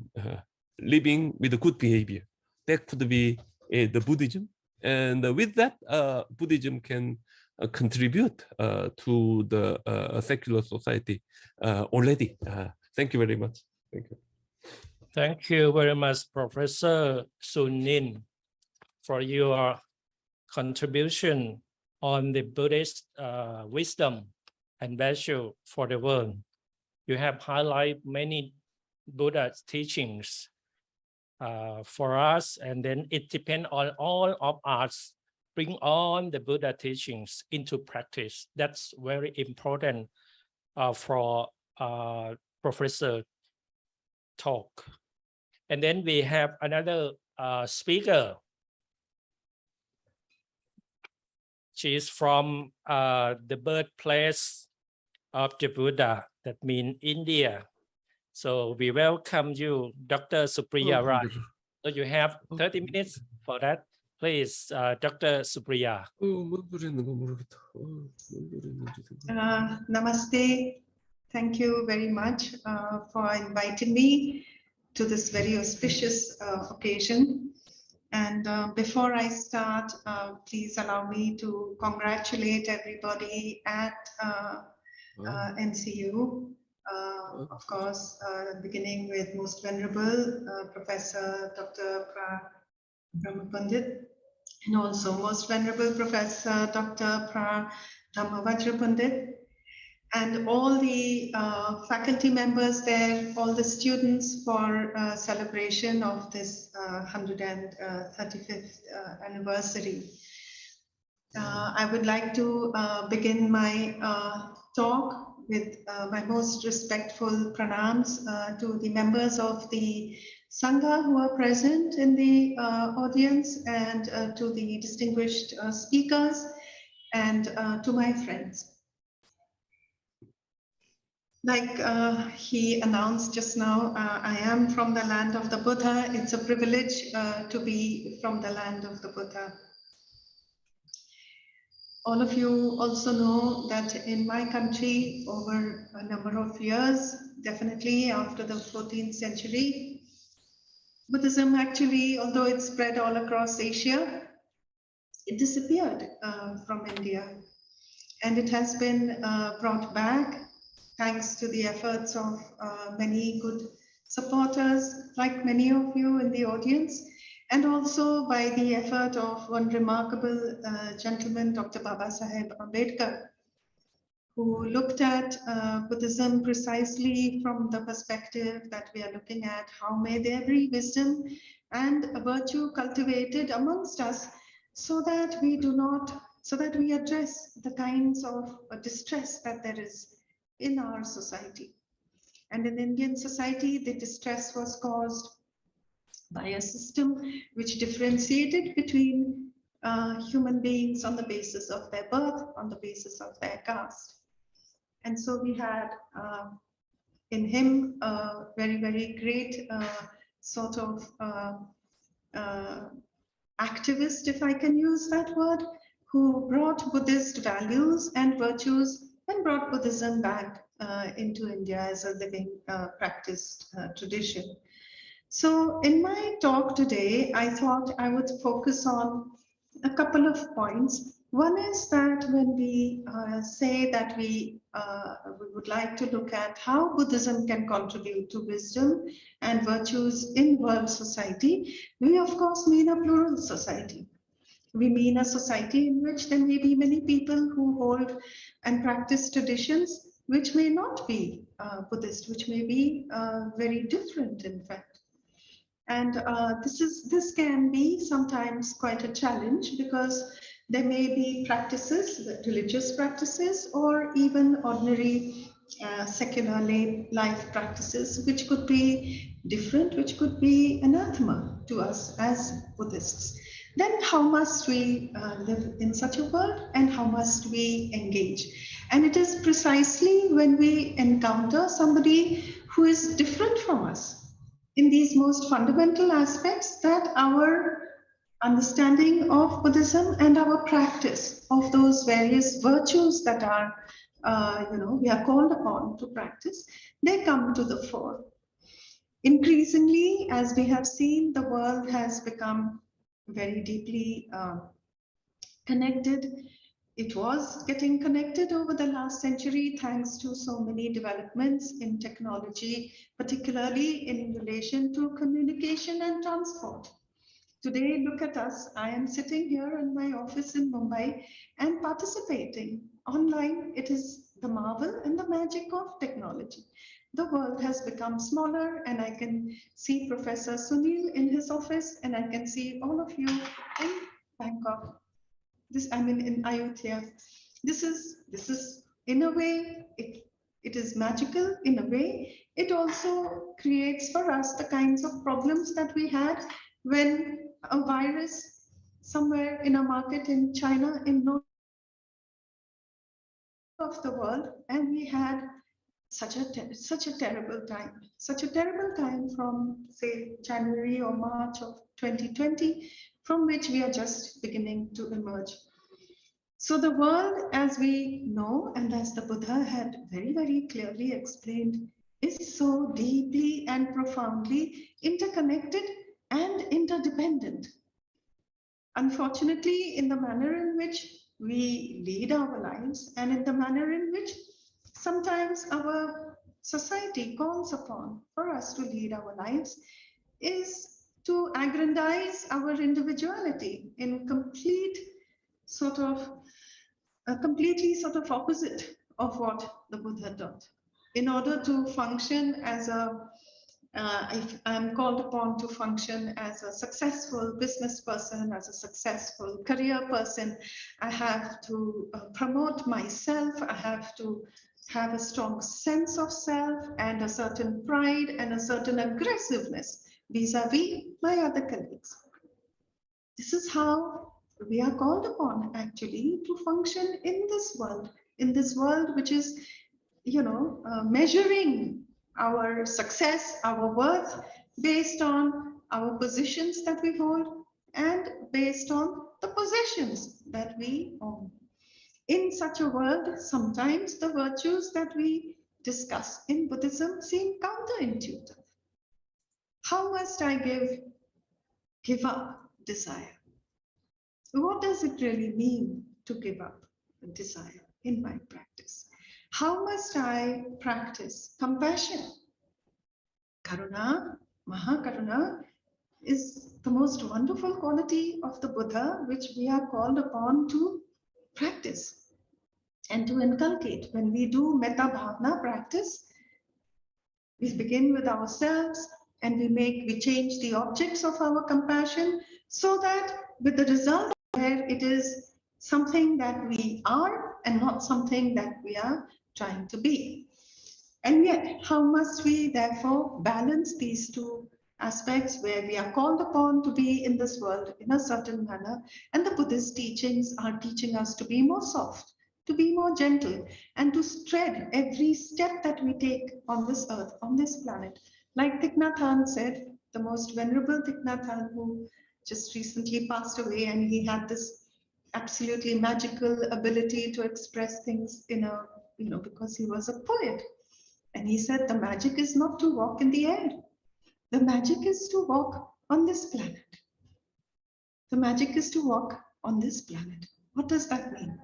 living with a good behavior. That could be the Buddhism, and with that, Buddhism can contribute to the secular society already. Thank you very much. Thank you. Thank you very much, Professor Sunin, for your contribution on the Buddhist wisdom and virtue for the world. You have highlighted many Buddha teachings for us, and then it depends on all of us bring on the Buddha teachings into practice. That's very important for Professor talk. And then we have another speaker. She is from the birthplace of the Buddha, that means India. So we welcome you, Dr. Supriya Rai. So you have 30 minutes for that. Please, Dr. Supriya. Namaste. Thank you very much for inviting me to this very auspicious occasion. And before I start, please allow me to congratulate everybody at MCU. Of course, beginning with Most Venerable Professor Dr. Brahma Pandit, and also Most Venerable Professor Dr. Dhamma Pandit, and all the faculty members there, all the students for celebration of this 135th anniversary. I would like to begin my talk with my most respectful pranams to the members of the Sangha who are present in the audience, and to the distinguished speakers, and to my friends. Like he announced just now, I am from the land of the Buddha. It's a privilege to be from the land of the Buddha. All of you also know that in my country, over a number of years, definitely after the 14th century, Buddhism actually, although it spread all across Asia, it disappeared from India. And it has been brought back thanks to the efforts of many good supporters, like many of you in the audience, and also by the effort of one remarkable gentleman, Dr. Babasaheb Ambedkar, who looked at Buddhism precisely from the perspective that we are looking at. How may there be wisdom and a virtue cultivated amongst us, so that we do not so that we address the kinds of distress that there is in our society. And in Indian society, the distress was caused by a system which differentiated between human beings on the basis of their birth, on the basis of their caste. And so we had in him a very, very great sort of activist, if I can use that word, who brought Buddhist values and virtues and brought Buddhism back into India as a living practiced tradition. So in my talk today, I thought I would focus on a couple of points. One is that when we say that we would like to look at how Buddhism can contribute to wisdom and virtues in world society, we of course mean a plural society. We mean a society in which there may be many people who hold and practice traditions which may not be Buddhist, which may be very different, in fact. And this can be sometimes quite a challenge, because there may be practices, religious practices, or even ordinary secular life practices, which could be different, which could be anathema to us as Buddhists. Then how must we live in such a world, and how must we engage? And it is precisely when we encounter somebody who is different from us in these most fundamental aspects that our understanding of Buddhism and our practice of those various virtues that are, we are called upon to practice, they come to the fore. Increasingly, as we have seen, the world has become very deeply connected. It was getting connected over the last century thanks to so many developments in technology, particularly in relation to communication and transport. Today, look at us. I am sitting here in my office in Mumbai and participating online. It is the marvel and the magic of technology. The world has become smaller, and I can see Professor Sunil in his office, and I can see all of you in Bangkok. In Ayodhya. This is in a way, it is magical in a way. It also creates for us the kinds of problems that we had when a virus somewhere in a market in China, in north of the world, and we had such a terrible time from, say, January or March of 2020, from which we are just beginning to emerge. So the world, as we know, and as the Buddha had very, very clearly explained, is so deeply and profoundly interconnected and interdependent. Unfortunately, in the manner in which we lead our lives, and in the manner in which sometimes our society calls upon for us to lead our lives, is to aggrandize our individuality in completely opposite of what the Buddha taught. In order to function as if I'm called upon to function as a successful business person, as a successful career person, I have to promote myself. I have to have a strong sense of self and a certain pride and a certain aggressiveness vis-a-vis my other colleagues. This is how we are called upon actually to function in this world which is, measuring our success, our worth based on our positions that we hold and based on the possessions that we own. In such a world, sometimes the virtues that we discuss in Buddhism seem counterintuitive. How must I give up desire? What does it really mean to give up desire in my practice? How must I practice compassion? Karuna, Mahakaruna, is the most wonderful quality of the Buddha, which we are called upon to practice and to inculcate. When we do Metta Bhavana practice, we begin with ourselves and we change the objects of our compassion, so that with the result where it is something that we are and not something that we are trying to be. And yet, how must we therefore balance these two aspects where we are called upon to be in this world in a certain manner, and the Buddhist teachings are teaching us to be more soft, to be more gentle, and to tread every step that we take on this earth, on this planet. Like Thich Nhat Hanh said, the most venerable Thich Nhat Hanh, who just recently passed away, and he had this absolutely magical ability to express things in a, because he was a poet. And he said, the magic is not to walk in the air. The magic is to walk on this planet. The magic is to walk on this planet. What does that mean?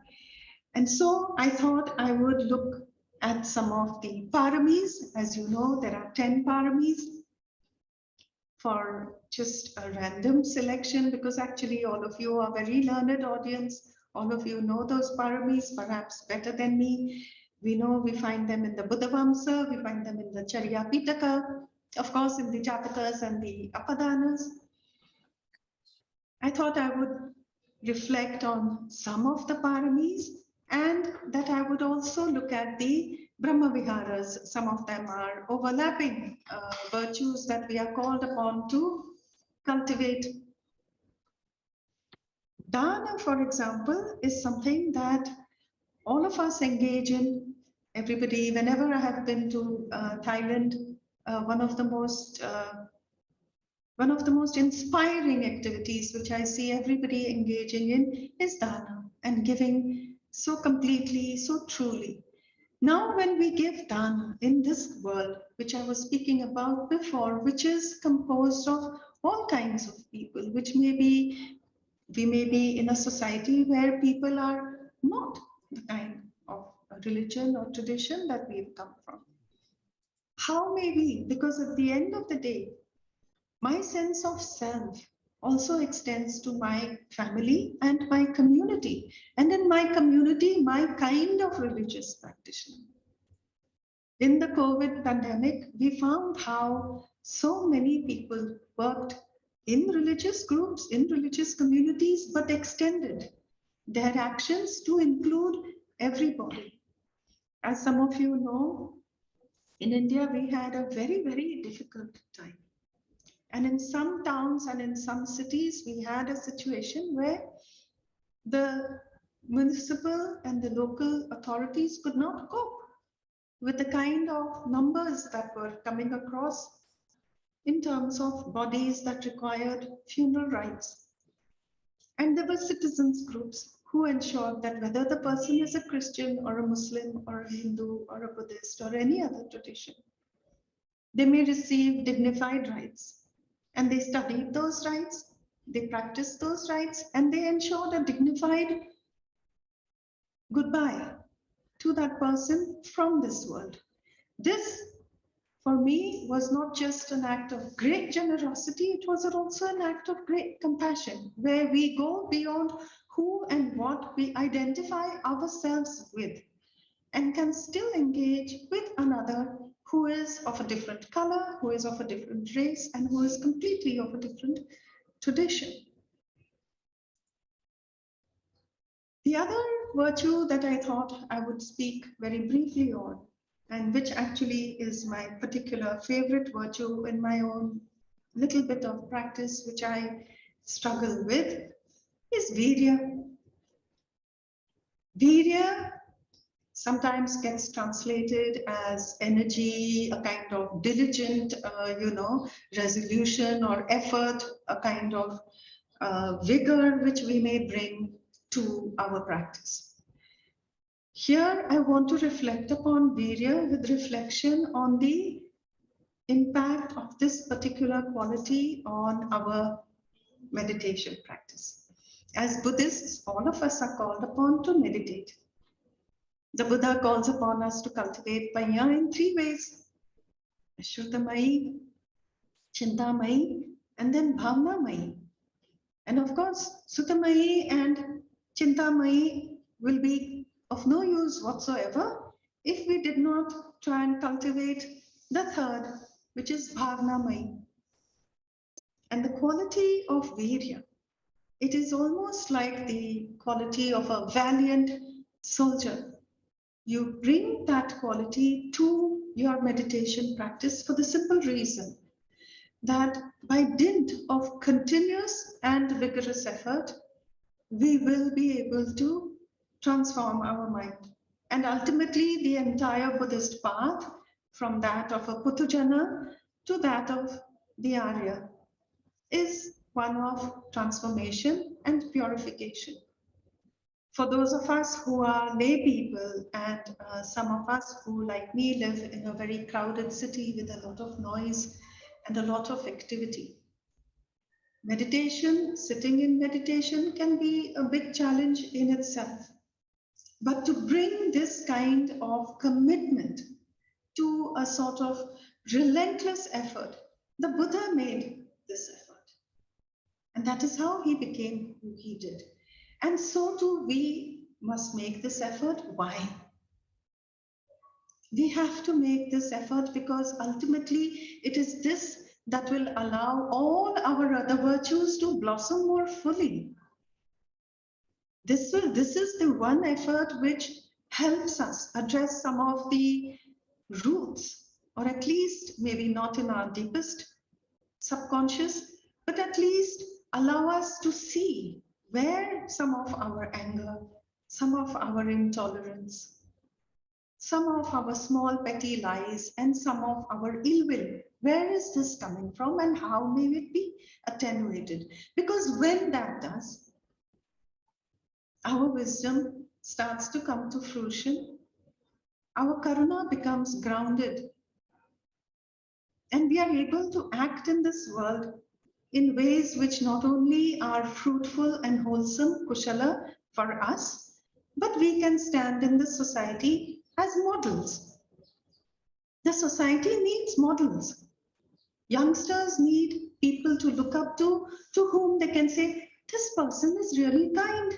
And so I thought I would look at some of the paramis. As you know, there are 10 paramis for just a random selection, because actually all of you are very learned audience. All of you know those paramis perhaps better than me. We know we find them in the Buddha Vamsa, we find them in the Charya Pitaka, of course in the Jatakas and the Apadanas. I thought I would reflect on some of the paramis, and that I would also look at the Brahma Viharas. Some of them are overlapping virtues that we are called upon to cultivate. Dana, for example, is something that all of us engage in. Everybody, whenever I have been to Thailand, one of the most inspiring activities which I see everybody engaging in is dana, and giving so completely, so truly. Now, when we give dana in this world, which I was speaking about before, which is composed of all kinds of people, which we may be in a society where people are not the kind of religion or tradition that we've come from. How may we? Because at the end of the day, my sense of self also extends to my family and my community. And in my community, my kind of religious practitioner. In the COVID pandemic, we found how so many people worked in religious groups, in religious communities, but extended their actions to include everybody. As some of you know, in India, we had a very, very difficult time. And in some towns and in some cities, we had a situation where the municipal and the local authorities could not cope with the kind of numbers that were coming across in terms of bodies that required funeral rites. And there were citizens groups who ensured that whether the person is a Christian or a Muslim or a Hindu or a Buddhist or any other tradition, they may receive dignified rites. And they studied those rites, they practiced those rites, and they ensured a dignified goodbye to that person from this world. This, for me, was not just an act of great generosity, it was also an act of great compassion, where we go beyond who and what we identify ourselves with, and can still engage with another who is of a different color, who is of a different race, and who is completely of a different tradition. The other virtue that I thought I would speak very briefly on, and which actually is my particular favorite virtue in my own little bit of practice, which I struggle with, is virya. Virya sometimes gets translated as energy, a kind of diligent, resolution or effort, a kind of vigor which we may bring to our practice. Here, I want to reflect upon virya with reflection on the impact of this particular quality on our meditation practice. As Buddhists, all of us are called upon to meditate. The Buddha calls upon us to cultivate panya in 3 ways: Shrutamai, Chintamai, and then Bhavnamai. And of course, Sutamai and Chintamai will be of no use whatsoever if we did not try and cultivate the third, which is Bhavnamai. And the quality of virya It is almost like the quality of a valiant soldier. You bring that quality to your meditation practice for the simple reason that by dint of continuous and vigorous effort, we will be able to transform our mind. And ultimately, the entire Buddhist path, from that of a Putujana to that of the Arya, is one of transformation and purification. For those of us who are lay people and some of us who, like me, live in a very crowded city with a lot of noise and a lot of activity, meditation, sitting in meditation can be a big challenge in itself. But to bring this kind of commitment to a sort of relentless effort, the Buddha made this effort. And that is how he became who he did. And so too, we must make this effort. Why? We have to make this effort because ultimately it is this that will allow all our other virtues to blossom more fully. This is the one effort which helps us address some of the roots, or at least maybe not in our deepest subconscious, but at least allow us to see where some of our anger, some of our intolerance, some of our small petty lies, and some of our ill will, where is this coming from and how may it be attenuated? Because when that does, our wisdom starts to come to fruition, our karuna becomes grounded, and we are able to act in this world in ways which not only are fruitful and wholesome, kushala, for us, but we can stand in the society as models. The society needs models. Youngsters need people to look up to whom they can say, this person is really kind.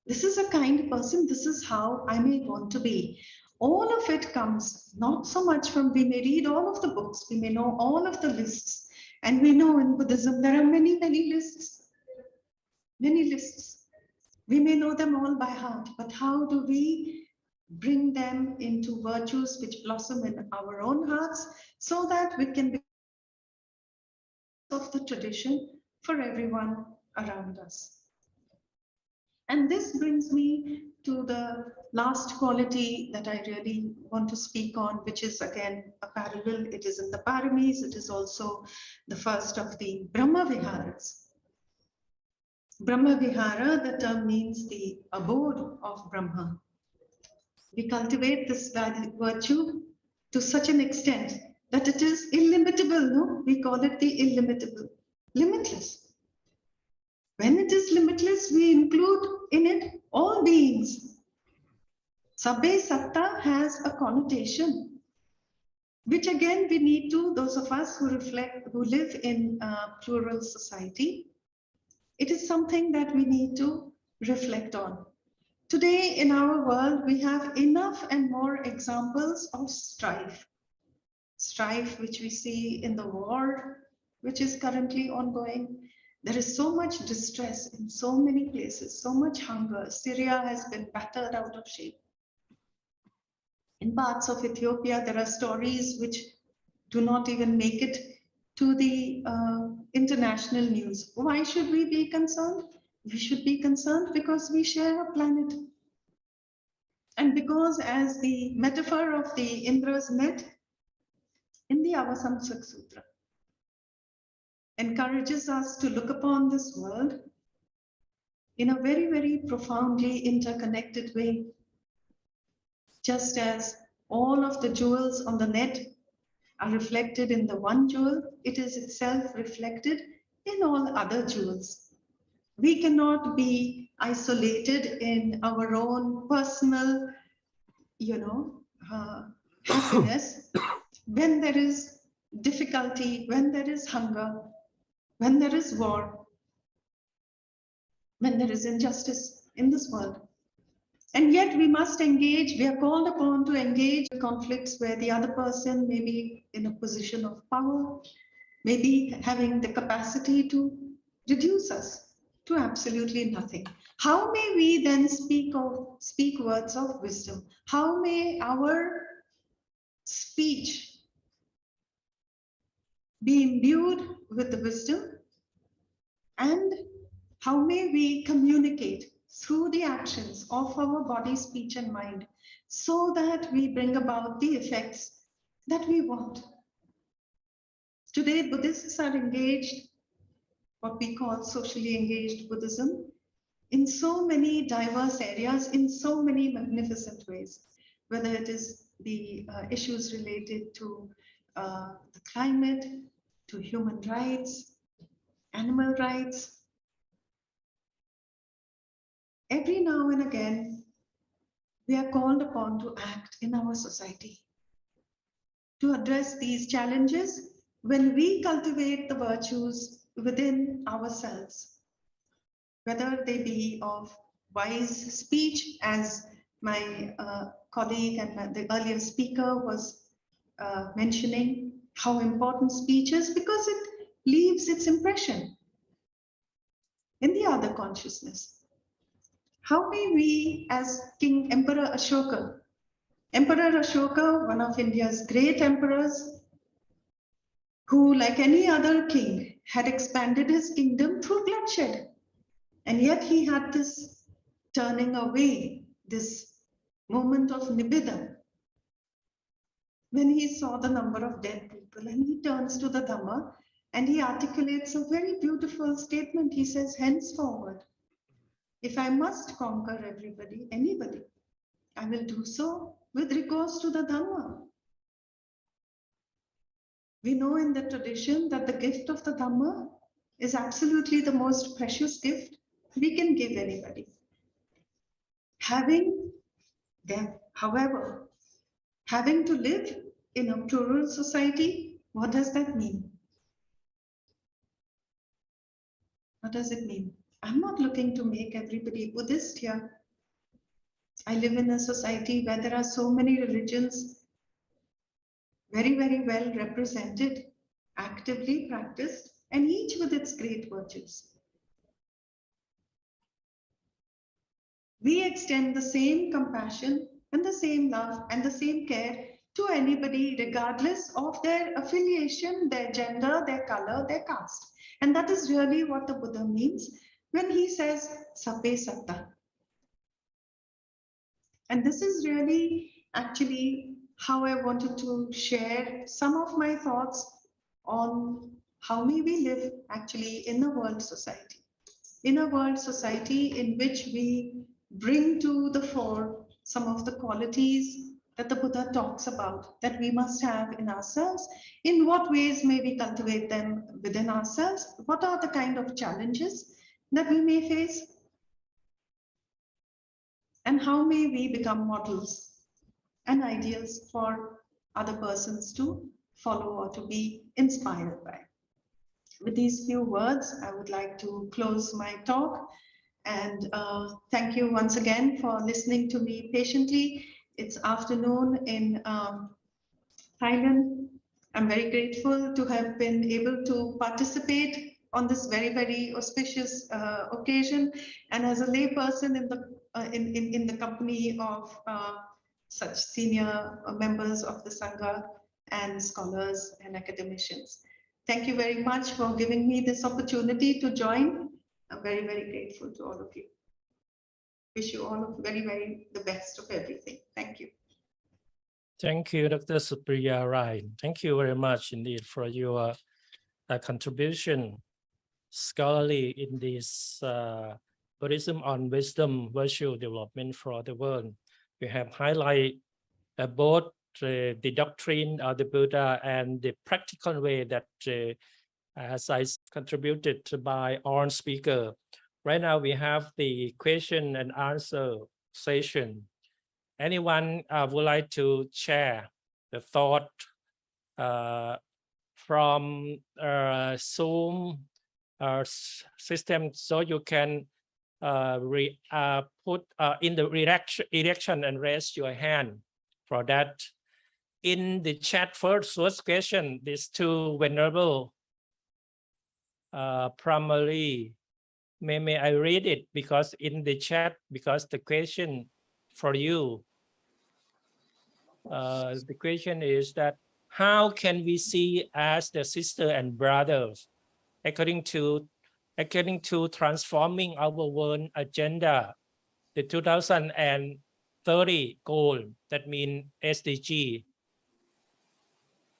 This is a kind person, this is how I may want to be. All of it comes not so much from, we may read all of the books, we may know all of the lists, and we know in Buddhism there are many, many lists. Many lists. We may know them all by heart, but how do we bring them into virtues which blossom in our own hearts so that we can be of the tradition for everyone around us? And this brings me to the last quality that I really want to speak on, which is again a parallel. It is in the Paramis. It is also the first of the Brahma Viharas. Brahma Vihara, the term means the abode of Brahma. We cultivate this virtue to such an extent that it is illimitable, no? We call it the illimitable, limitless. When it is limitless, we include in it all beings. Sabbe Satta has a connotation, which again we need to, those of us who live in a plural society, it is something that we need to reflect on. Today in our world, we have enough and more examples of strife. Strife which we see in the war, which is currently ongoing. There is so much distress in so many places, so much hunger. Syria has been battered out of shape. In parts of Ethiopia, there are stories which do not even make it to the international news. Why should we be concerned? We should be concerned because we share a planet. And because, as the metaphor of the Indra's net in the Avasamsak Sutra encourages us to look upon this world in a very, very profoundly interconnected way. Just as all of the jewels on the net are reflected in the one jewel, it is itself reflected in all other jewels. We cannot be isolated in our own personal, happiness when there is difficulty, when there is hunger, when there is war, when there is injustice in this world. And yet we must engage, we are called upon to engage in conflicts where the other person may be in a position of power, maybe having the capacity to reduce us to absolutely nothing. How may we then speak words of wisdom? How may our speech be imbued with the wisdom? And how may we communicate through the actions of our body, speech, and mind so that we bring about the effects that we want? Today, Buddhists are engaged, what we call socially engaged Buddhism, in so many diverse areas, in so many magnificent ways, whether it is the issues related to the climate, to human rights, animal rights. Every now and again, we are called upon to act in our society, to address these challenges when we cultivate the virtues within ourselves, whether they be of wise speech, as my colleague and the earlier speaker was mentioning, how important speech is because it leaves its impression in the other consciousness. How may we, as Emperor Ashoka, one of India's great emperors, who, like any other king, had expanded his kingdom through bloodshed, and yet he had this turning away, this moment of nibbida, when he saw the number of dead people, and he turns to the Dhamma and he articulates a very beautiful statement. He says, henceforward, if I must conquer anybody, I will do so with recourse to the Dhamma. We know in the tradition that the gift of the Dhamma is absolutely the most precious gift we can give anybody. However, having to live in a plural society, what does that mean? What does it mean? I'm not looking to make everybody Buddhist here. I live in a society where there are so many religions very, very well represented, actively practiced, and each with its great virtues. We extend the same compassion and the same love and the same care to anybody, regardless of their affiliation, their gender, their color, their caste. And that is really what the Buddha means when he says, Sape Satta. And this is really actually how I wanted to share some of my thoughts on how may we live actually in a world society. In a world society in which we bring to the fore some of the qualities that the Buddha talks about that we must have in ourselves. In what ways may we cultivate them within ourselves? What are the kind of challenges that we may face? And how may we become models and ideals for other persons to follow or to be inspired by? With these few words, I would like to close my talk. And thank you once again for listening to me patiently. It's afternoon in Thailand. I'm very grateful to have been able to participate on this very, very auspicious occasion. And as a layperson in the company of such senior members of the Sangha and scholars and academicians. Thank you very much for giving me this opportunity to join. I'm very, very grateful to all of you. Wish you all very, very the best of everything. Thank you. Thank you, Dr. Supriya Rai. Thank you very much indeed for your contribution, scholarly in this Buddhism on wisdom, virtue development for the world. We have highlighted both the doctrine of the Buddha and the practical way that as I contributed by our speaker. Right now we have the question and answer session. Anyone would like to share the thought from Zoom system, so you can put in the erection and raise your hand for that. In the chat first question, these two venerable primarily, may I read it because in the chat, because the question for you, the question is that how can we see as the sister and brothers according to transforming our world agenda, the 2030 goal, that means SDG,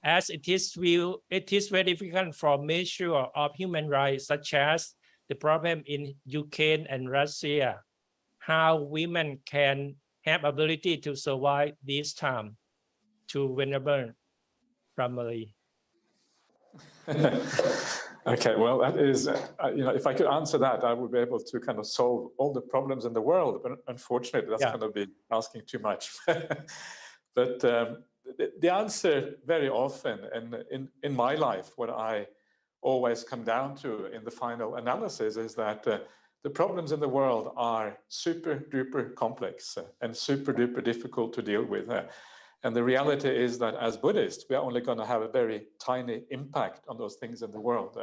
as it is very difficult for measure of human rights, such as the problem in Ukraine and Russia, how women can have ability to survive this time to vulnerable family. Okay, well, that is, if I could answer that, I would be able to kind of solve all the problems in the world. But unfortunately, that's going to be asking too much. But the answer very often, and in my life, what I always come down to in the final analysis is that the problems in the world are super duper complex and super duper difficult to deal with. And the reality is that as Buddhists, we are only going to have a very tiny impact on those things in the world.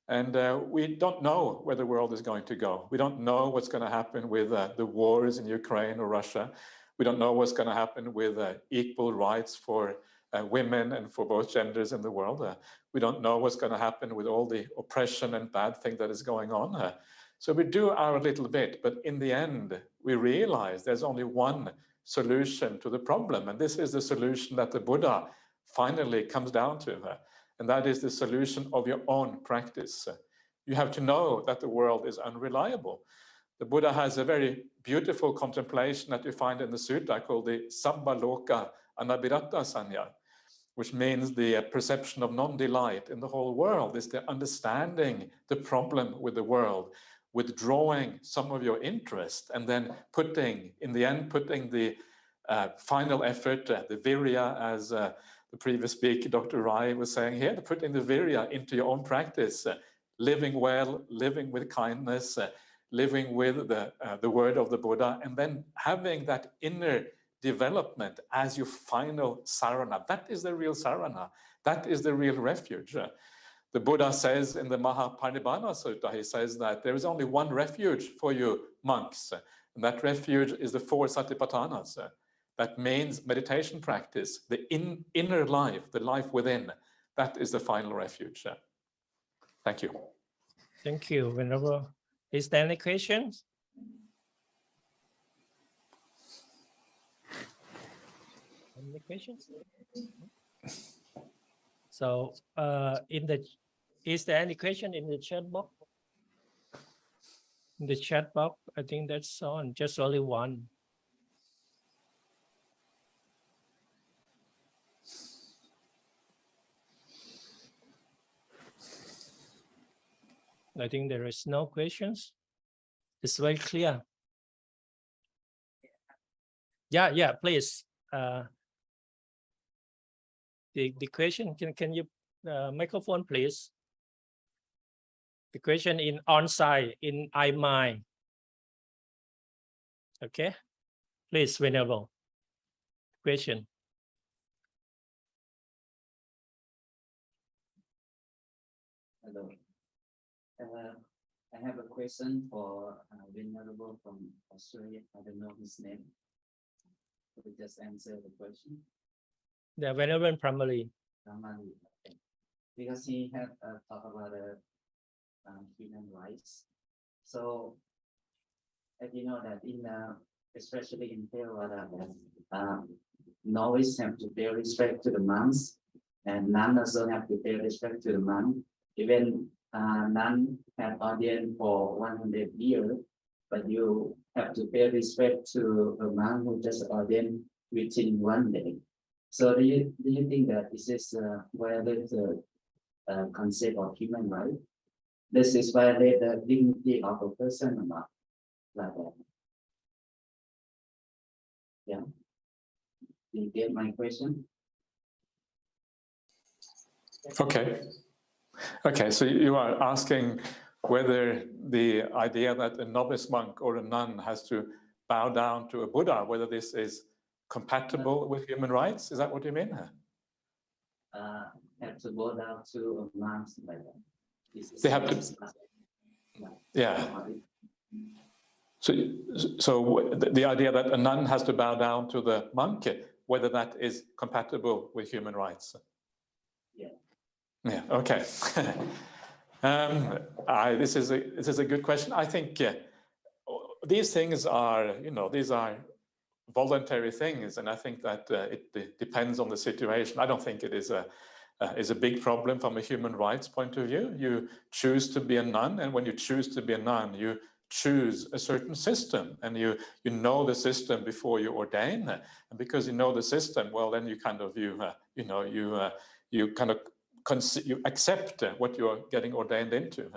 And we don't know where the world is going to go. We don't know what's going to happen with the wars in Ukraine or Russia. We don't know what's going to happen with equal rights for women and for both genders in the world. We don't know what's going to happen with all the oppression and bad thing that is going on. So we do our little bit, but in the end, we realize there's only one solution to the problem. And this is the solution that the Buddha finally comes down to. And that is the solution of your own practice. You have to know that the world is unreliable. The Buddha has a very beautiful contemplation that you find in the sutta called the Sabbaloka Anabhiratta Sanya, which means the perception of non-delight in the whole world is the understanding the problem with the world, withdrawing some of your interest, and then putting the final effort, the virya, as the previous speaker, Dr. Rai, was saying here, putting the virya into your own practice, living well, living with kindness, living with the word of the Buddha, and then having that inner development as your final sarana. That is the real sarana. That is the real refuge. The Buddha says in the Mahaparinibbana Sutta, he says that there is only one refuge for you monks, and that refuge is the 4 Satipatthanas. That means meditation practice, the inner life, the life within. That is the final refuge. Thank you. Thank you, Venerable. Is there any questions? Any questions? So, is there any question in the chat box? In the chat box, I think that's on. Just only one. I think there is no questions. It's very clear. Yeah, please. The question, can you microphone, please? The question in on-site, in iMind. Okay, please, Venerable. Question. Hello. I have a question for Venerable from Australia. I don't know his name. Could you just answer the question? The Venerable primarily. Okay. Because he had talked about human rights. So, as you know that in especially in Theravada, novices have to pay respect to the monks, and nuns also have to pay respect to the monk. Even none have audience for 100 years, but you have to pay respect to a monk who just ordained within 1 day. So do you think that this is violate the concept of human rights? This is violate the dignity of a person or not? Like that. Yeah. Do you get my question? Okay, so you are asking whether the idea that a novice monk or a nun has to bow down to a Buddha, whether this is compatible with human rights? Is that what you mean? Have to bow down to a monk like that. They have to. Yeah. So the idea that a nun has to bow down to the monk, whether that is compatible with human rights. Yeah. Okay. This is a good question. I think these things are, these are voluntary things, and I think that it depends on the situation. I don't think it is a big problem from a human rights point of view. You choose to be a nun, and when you choose to be a nun, you choose a certain system, and you know the system before you ordain, and because you know the system, well, then you kind of you accept what you're getting ordained into.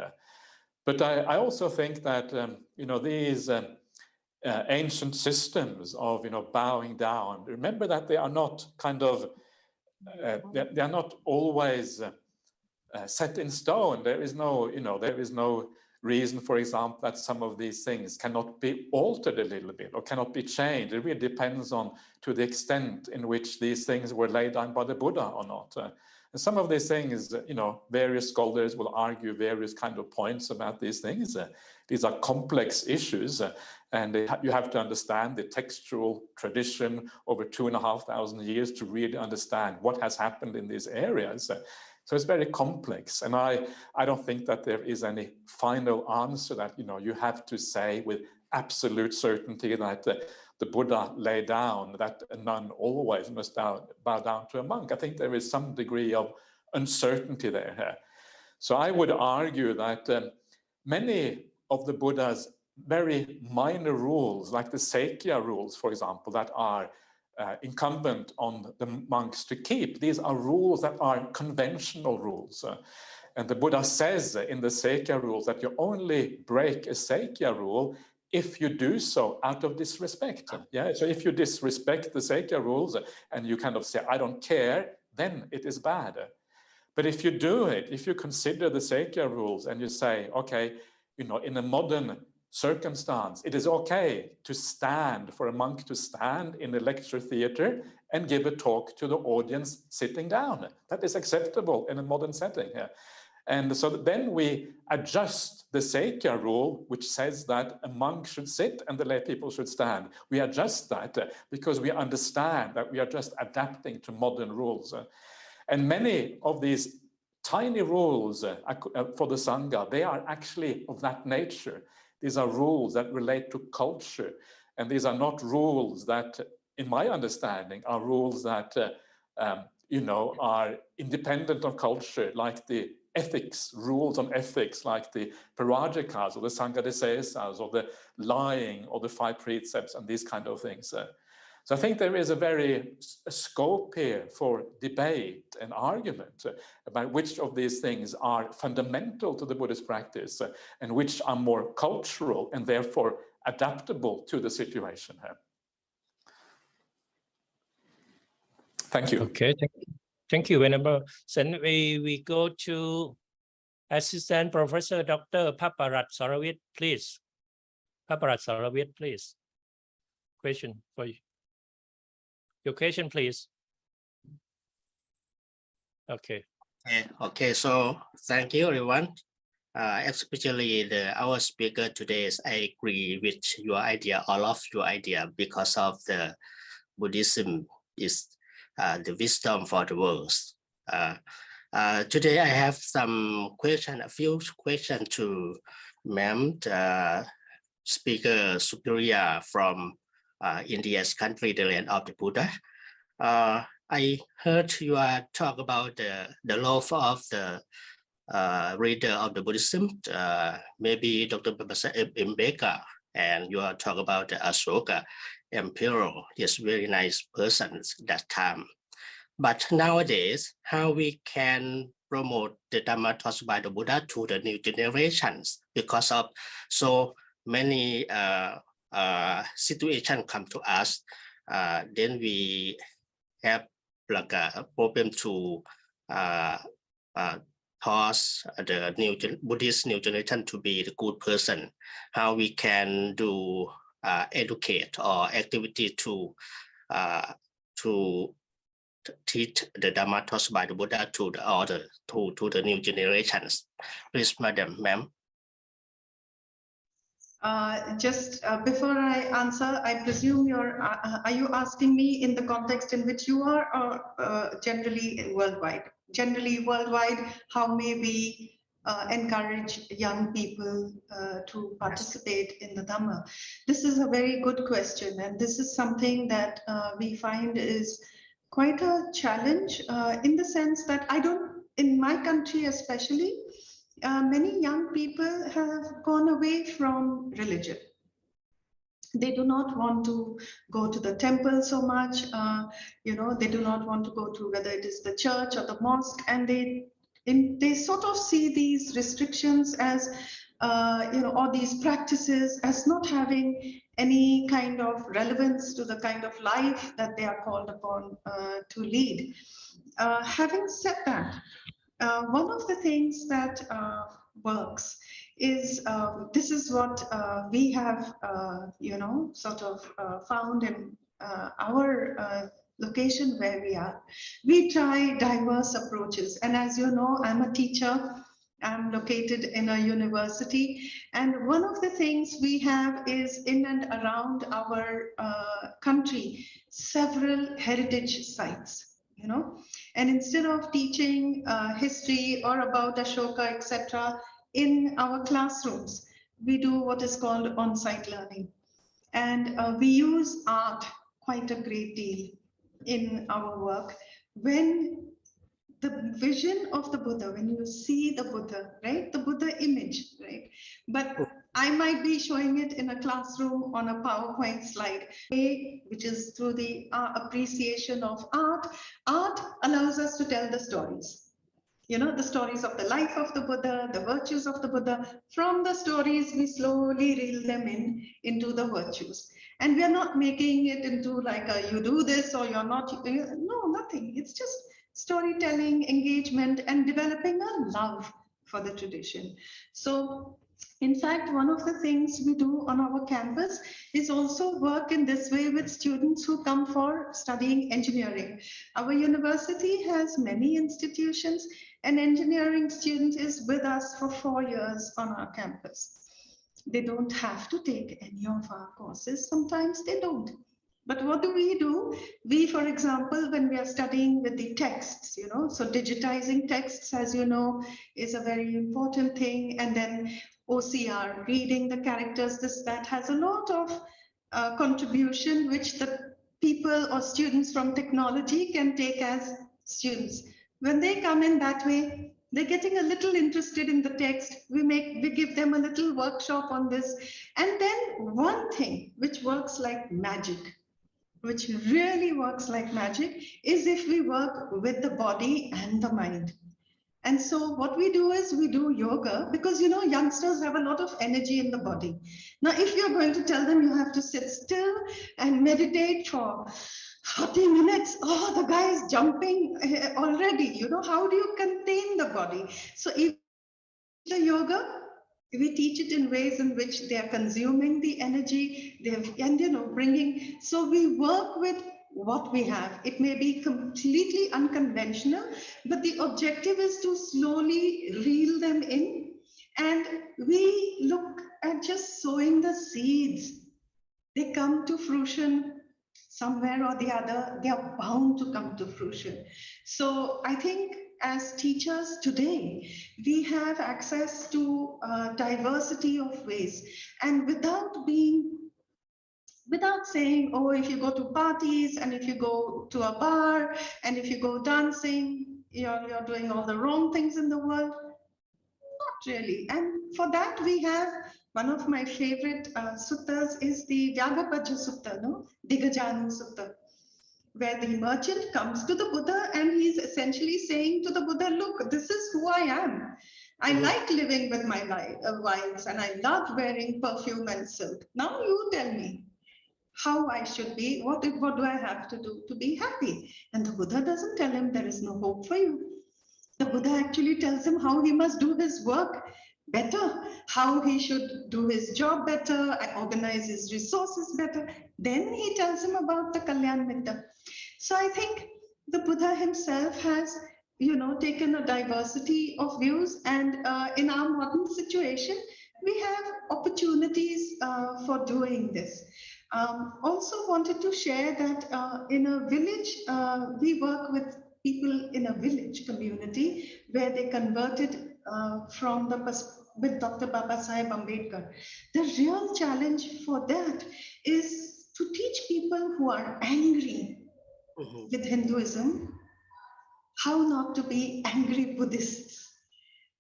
But I also think that these ancient systems of bowing down, remember that they are not kind of they are not always set in stone. There is no reason, for example, that some of these things cannot be altered a little bit or cannot be changed. It really depends on to the extent in which these things were laid down by the Buddha or not. And some of these things, various scholars will argue various kind of points about these things. These are complex issues, and you have to understand the textual tradition over 2,500 years to really understand what has happened in these areas. So it's very complex, and I don't think that there is any final answer that you have to say with absolute certainty that the Buddha laid down that a nun always must bow down to a monk. I think there is some degree of uncertainty there. So I would argue that many of the Buddha's very minor rules, like the Sakya rules, for example, that are incumbent on the monks to keep. These are rules that are conventional rules. And the Buddha says in the Sakya rules that you only break a Sakya rule if you do so out of disrespect. Yeah. So if you disrespect the Sakya rules and you kind of say, I don't care, then it is bad. But if you do it, if you consider the Sakya rules and you say, okay, in a modern circumstance, it is okay to stand, for a monk to stand in a lecture theater and give a talk to the audience sitting down. That is acceptable in a modern setting. And so then we adjust the Sakya rule, which says that a monk should sit and the lay people should stand. We adjust that because we understand that we are just adapting to modern rules. And many of these tiny rules for the Sangha, they are actually of that nature. These are rules that relate to culture. And these are not rules that, in my understanding, are rules that, are independent of culture, like the ethics, rules on ethics, like the Parajikas or the Sanghadesesas or the lying or the 5 precepts and these kind of things. So I think there is a scope here for debate and argument about which of these things are fundamental to the Buddhist practice and which are more cultural and therefore adaptable to the situation. Thank you. Okay, thank you, Venerable. Then we go to Assistant Professor Dr. Paparat Saravit, please. Paparat Saravit, please. Question for you. Your question, please. Okay. Okay. So thank you, everyone. Especially our speaker today. I agree with your idea, all of your idea, because of the Buddhism is the wisdom for the world. Today I have a few questions to Ma'am, Speaker Superior from India's country, the land of the Buddha. I heard you talk about the law of the reader of the Buddhism, maybe Dr. Professor Mbeka, and you are talk about the Ashoka Emperor. He's very nice person that time. But nowadays, how we can promote the Dhamma taught by the Buddha to the new generations because of so many situations come to us. Then we have like a problem to cause the new Buddhist new generation to be the good person. How we can do educate or activity to teach the Dhamma taught by the Buddha to the other, to the new generations. Please, ma'am. Just before I answer, I presume are you asking me in the context in which you are, or generally worldwide? Generally worldwide, how may we encourage young people to participate in the Dhamma? This is a very good question, and this is something that we find is quite a challenge in the sense that in my country especially, many young people have gone away from religion. They do not want to go to the temple so much, they do not want to go to whether it is the church or the mosque, and they sort of see these restrictions as, or these practices as not having any kind of relevance to the kind of life that they are called upon to lead. Having said that, one of the things that works is, this is what we have, sort of found in our location where we are. We try diverse approaches. And as you know, I'm a teacher. I'm located in a university. And one of the things we have is in and around our country, several heritage sites. And instead of teaching history or about Ashoka, etc., in our classrooms, we do what is called on-site learning. And we use art quite a great deal in our work. When the vision of the Buddha, when you see the Buddha, right? The Buddha image, right? But I might be showing it in a classroom on a PowerPoint slide, which is through the appreciation of art. Art allows us to tell the stories. The stories of the life of the Buddha, the virtues of the Buddha. From the stories, we slowly reel them into the virtues. And we are not making it into like you do this or you're not, no, nothing. It's just storytelling, engagement, and developing a love for the tradition. So, in fact, one of the things we do on our campus is also work in this way with students who come for studying engineering. Our university has many institutions. An engineering student is with us for 4 years on our campus. They don't have to take any of our courses. Sometimes they don't. But what do? We, for example, when we are studying with the texts, so digitizing texts, as you know, is a very important thing. And then OCR, reading the characters, that has a lot of contribution, which the people or students from technology can take as students. When they come in that way, they're getting a little interested in the text. We give them a little workshop on this. And then one thing which works like magic, which really works like magic, is if we work with the body and the mind. And so what we do is we do yoga, because youngsters have a lot of energy in the body. Now, if you're going to tell them you have to sit still and meditate for 40 minutes, oh, the guy is jumping already. How do you contain the body? So if the yoga, we teach it in ways in which they are consuming the energy, bringing. So we work with what we have. It may be completely unconventional, but the objective is to slowly reel them in. And we look at just sowing the seeds. They come to fruition somewhere or the other. They are bound to come to fruition. So I think as teachers today, we have access to a diversity of ways, and without saying, oh, if you go to parties and if you go to a bar and if you go dancing, you're doing all the wrong things in the world. Not really. And for that, we have one of my favorite suttas is the Vyagapajja Sutta, Digajanu Sutta, where the merchant comes to the Buddha and he's essentially saying to the Buddha, look, this is who I am. I like living with my wives and I love wearing perfume and silk. Now you tell me how I should be, what do I have to do to be happy? And the Buddha doesn't tell him there is no hope for you. The Buddha actually tells him how he must do his work better, how he should do his job better, organize his resources better. Then he tells him about the Kalyan Mitta. So I think the Buddha himself has, taken a diversity of views, and in our modern situation, we have opportunities for doing this. Also wanted to share that in a village, we work with people in a village community where they converted from with Dr. Babasaheb Ambedkar. The real challenge for that is to teach people who are angry with Hinduism how not to be angry Buddhists.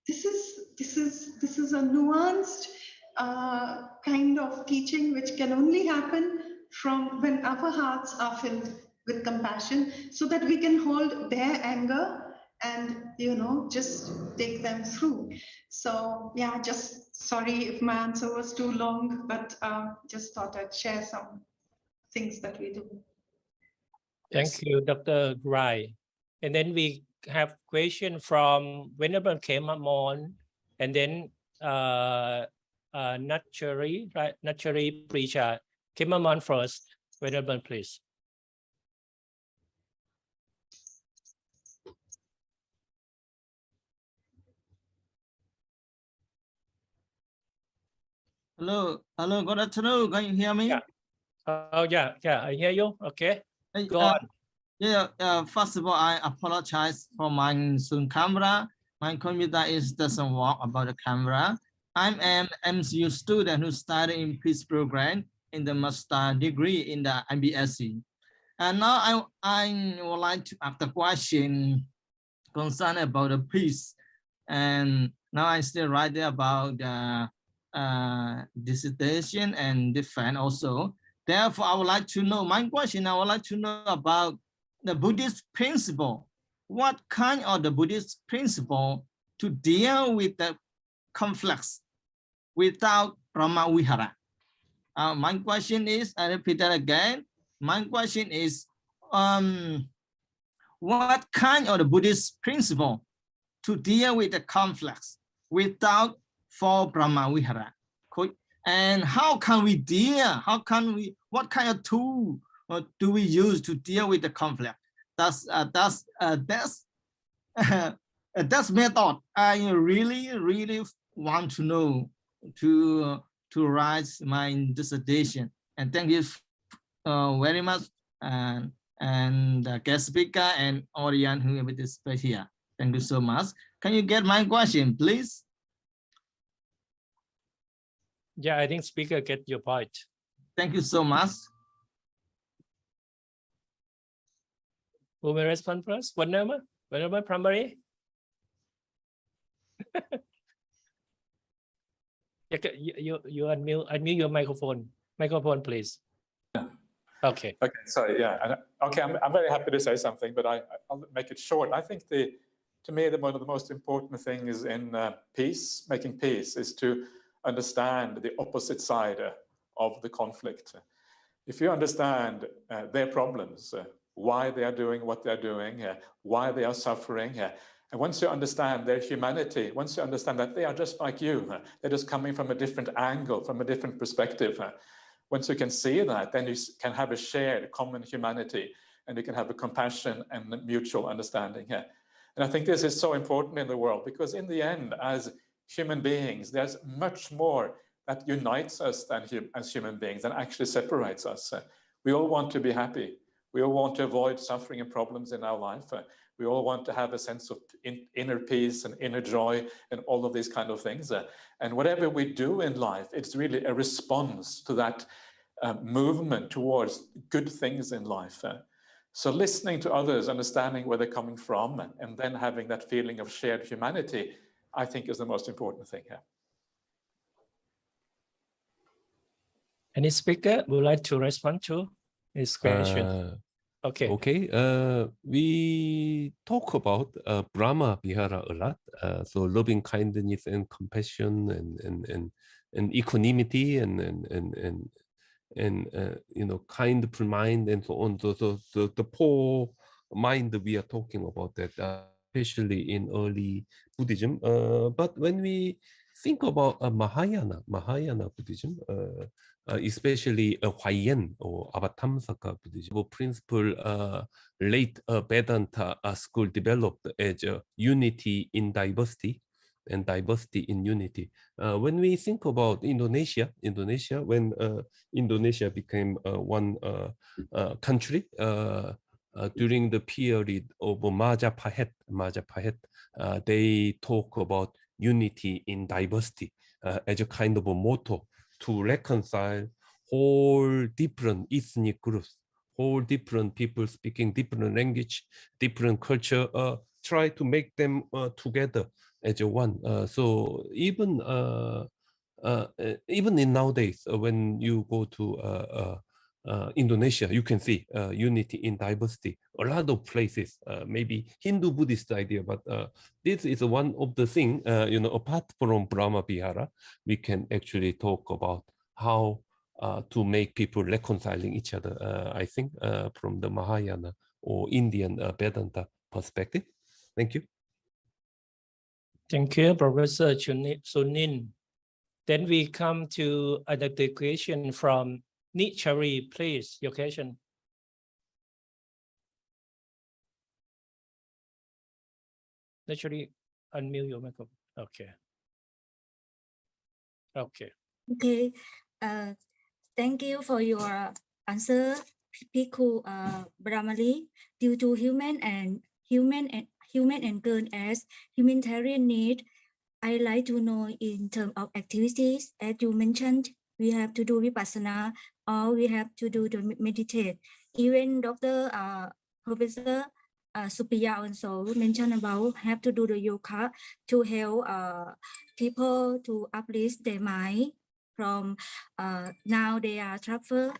This is a nuanced kind of teaching which can only happen from when our hearts are filled with compassion, so that we can hold their anger and just take them through. So yeah, just sorry if my answer was too long, but just thought I'd share some things that we do. Thank you, Dr. Rai. And then we have question from Venerable Kemamon, and then Nachari, right? Nachari Preacher. Kemamon first. Venerable, please. Hello, good afternoon. Can you hear me? Yeah. Oh, yeah, I hear you. Okay, go on. First of all, I apologize for my Zoom camera. My computer doesn't work about the camera. I'm an MCU student who studied in peace program in the master degree in the IBSC. And now I would like to ask the question concerned about the peace. And now I still write about the dissertation and defense also. Therefore, I would like to know, my question, I would like to know about the Buddhist principle. What kind of the Buddhist principle to deal with the conflicts without Brahma Vihara? My question is, I repeat that again. My question is, what kind of the Buddhist principle to deal with the conflicts without for Brahma Vihara? And how can we deal? What kind of tool do we use to deal with the conflict? That's method I really want to know to write my dissertation. And thank you very much, and the guest speaker and audience who will participate here. Thank you so much. Can you get my question, please? Yeah, I think speaker get your point. Thank you so much. Who will respond first? Venerable primary. You unmute your microphone, please. Okay. Okay, sorry, yeah. Okay, I'm very happy to say something, but I'll make it short. I think to me, one of the most important things in making peace, is to understand the opposite side of the conflict. If you understand their problems, why they are doing what they're doing, why they are suffering, and once you understand their humanity, once you understand that they are just like you, they're just coming from a different angle, from a different perspective. Once you can see that, then you can have a shared common humanity, and you can have a compassion and mutual understanding. And I think this is so important in the world, because in the end, as human beings, there's much more that unites us as human beings than actually separates us. We all want to be happy. We all want to avoid suffering and problems in our life. We all want to have a sense of inner peace and inner joy and all of these kind of things. And whatever we do in life, it's really a response to that movement towards good things in life. So listening to others, understanding where they're coming from, and then having that feeling of shared humanity, I think is the most important thing here. Any speaker would like to respond to this question? Okay. We talk about Brahma Vihara a lot. So loving kindness and compassion and equanimity and kindful mind and so on. So the poor mind we are talking about that, especially in early Buddhism. But when we think about Mahayana Buddhism, especially Huayan or Avatamsaka Buddhism principle late Vedanta school developed as unity in diversity and diversity in unity. When we think about Indonesia, when Indonesia became one country during the period of Majapahit, they talk about unity in diversity as a kind of a motto to reconcile whole different ethnic groups, whole different people speaking different language, different culture, try to make them together as a one. So even in nowadays, when you go to Indonesia, you can see unity in diversity. A lot of places, maybe Hindu Buddhist idea, but this is one of the things, apart from Brahma Vihara, we can actually talk about how to make people reconciling each other, I think, from the Mahayana or Indian Vedanta perspective. Thank you. Thank you, Professor Sunin. Then we come to another question from Nichari, please, your question. Nichari, unmute your microphone. Okay. Okay. Okay. Thank you for your answer, Bhikkhu Brahmali. Due to human and girl as humanitarian need, I like to know in terms of activities, as you mentioned, we have to do vipassana or we have to do the meditate. Even Dr. Professor Supriya also mentioned about have to do the yoga to help people to uplift their mind from now they are travel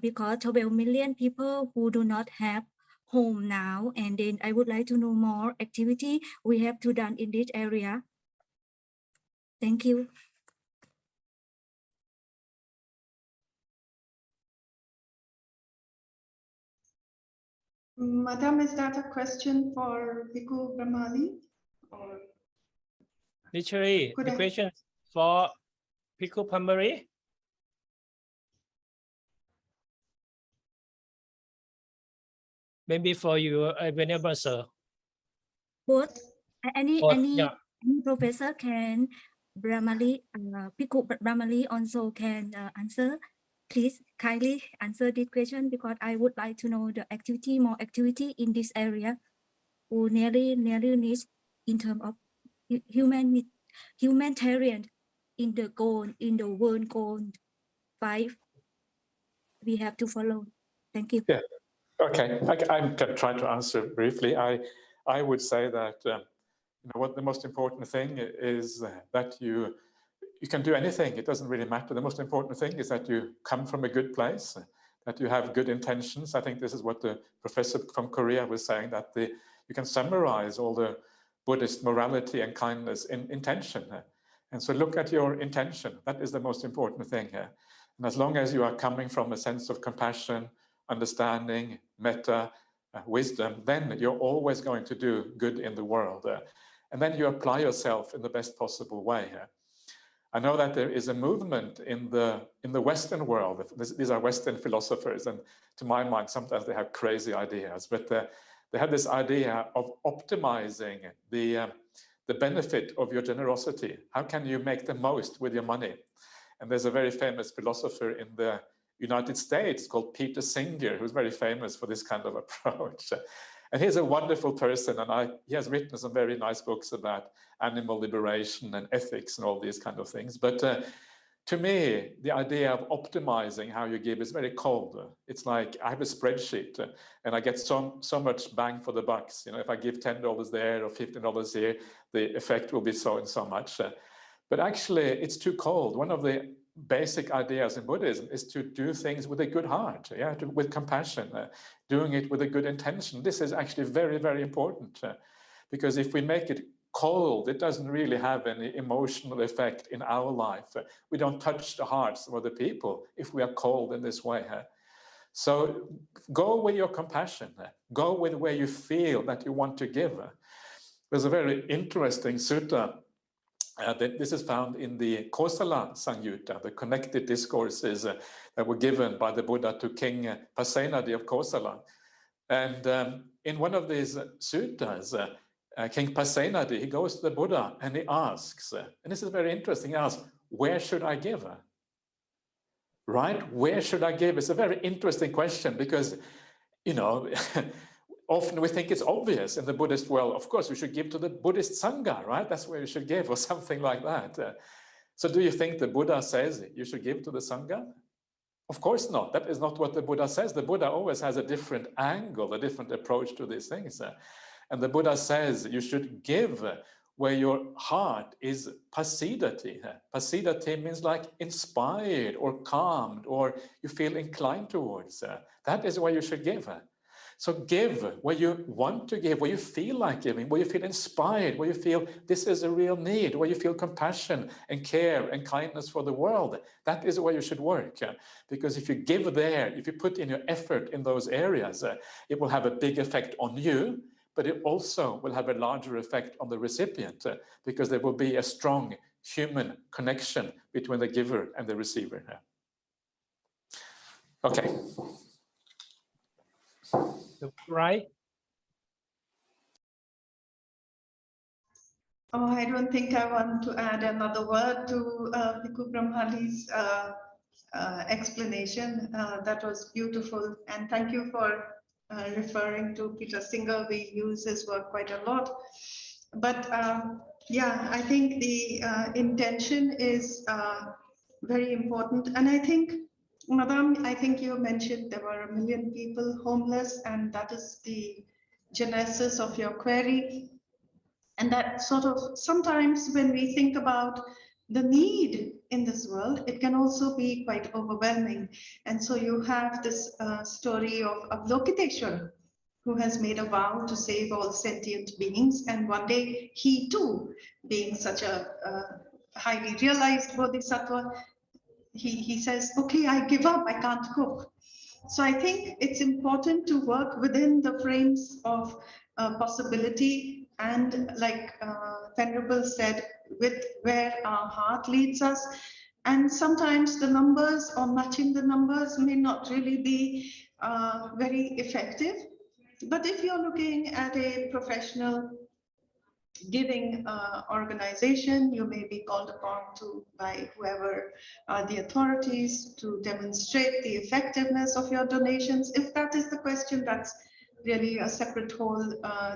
because 12 million people who do not have home now, and then I would like to know more activity we have to done in this area. Thank you. Madam, is that a question for Bhikkhu Brahmali? Or Literally, the question for Bhikkhu Brahmali. Maybe for you, Venerable Sir. Both, any professor can Brahmali, Bhikkhu Brahmali also can answer. Please kindly answer this question because I would like to know the activity, more activity in this area who nearly needs in terms of humanitarian in the world goal 5 we have to follow. Thank you. Yeah. Okay. I'm going to try to answer briefly. I would say that what the most important thing is that you can do anything. It doesn't really matter. The most important thing is that you come from a good place, that you have good intentions. I think this is what the professor from Korea was saying, that you can summarize all the Buddhist morality and kindness in intention. And so look at your intention. That is the most important thing here. And as long as you are coming from a sense of compassion, understanding, metta, wisdom, then you're always going to do good in the world. And then you apply yourself in the best possible way here. I know that there is a movement in the Western world. These are Western philosophers, and to my mind, sometimes they have crazy ideas, but they have this idea of optimizing the benefit of your generosity. How can you make the most with your money? And there's a very famous philosopher in the United States called Peter Singer, who's very famous for this kind of approach. And he's a wonderful person, and he has written some very nice books about animal liberation and ethics and all these kind of things. But to me, the idea of optimizing how you give is very cold. It's like I have a spreadsheet and I get so much bang for the bucks. If I give $10 there or $15 here, the effect will be so and so much. But actually, it's too cold. One of the basic ideas in Buddhism is to do things with a good heart, with compassion, doing it with a good intention. This is actually very, very important because if we make it cold, it doesn't really have any emotional effect in our life. We don't touch the hearts of other people if we are cold in this way. So go with your compassion, go with where you feel that you want to give. There's a very interesting sutta This is found in the Kosala Samyutta, the connected discourses that were given by the Buddha to King Pasenadi of Kosala. And in one of these suttas, King Pasenadi, he goes to the Buddha and he asks, and this is very interesting, he asks, where should I give? Right? Where should I give? It's a very interesting question because, you know, often we think it's obvious in the Buddhist world, of course, we should give to the Buddhist Sangha, right? That's where you should give or something like that. So do you think the Buddha says you should give to the Sangha? Of course not. That is not what the Buddha says. The Buddha always has a different angle, a different approach to these things. And the Buddha says you should give where your heart is pasidati. Pasidati means like inspired or calmed or you feel inclined towards. That is where you should give. So give where you want to give, where you feel like giving, where you feel inspired, where you feel this is a real need, where you feel compassion and care and kindness for the world. That is where you should work. Because if you give there, if you put in your effort in those areas, it will have a big effect on you, but it also will have a larger effect on the recipient because there will be a strong human connection between the giver and the receiver. Okay. Right. Oh, I don't think I want to add another word to Bhikkhu Brahmali's explanation. That was beautiful. And thank you for referring to Peter Singer. We use his work quite a lot. But yeah, I think the intention is very important. And I think, Madam, I think you mentioned there were 1 million people homeless, and that is the genesis of your query. And that sort of, sometimes when we think about the need in this world, it can also be quite overwhelming. And so you have this story of Avalokiteshvara, who has made a vow to save all sentient beings. And one day he too, being such a highly realized bodhisattva, he says, okay, I give up, I can't cook. So I think it's important to work within the frames of possibility and, like Venerable said, with where our heart leads us. And sometimes the numbers or matching the numbers may not really be very effective. But if you're looking at a professional giving organization, you may be called upon to by whoever the authorities to demonstrate the effectiveness of your donations. If that is the question, that's really a separate whole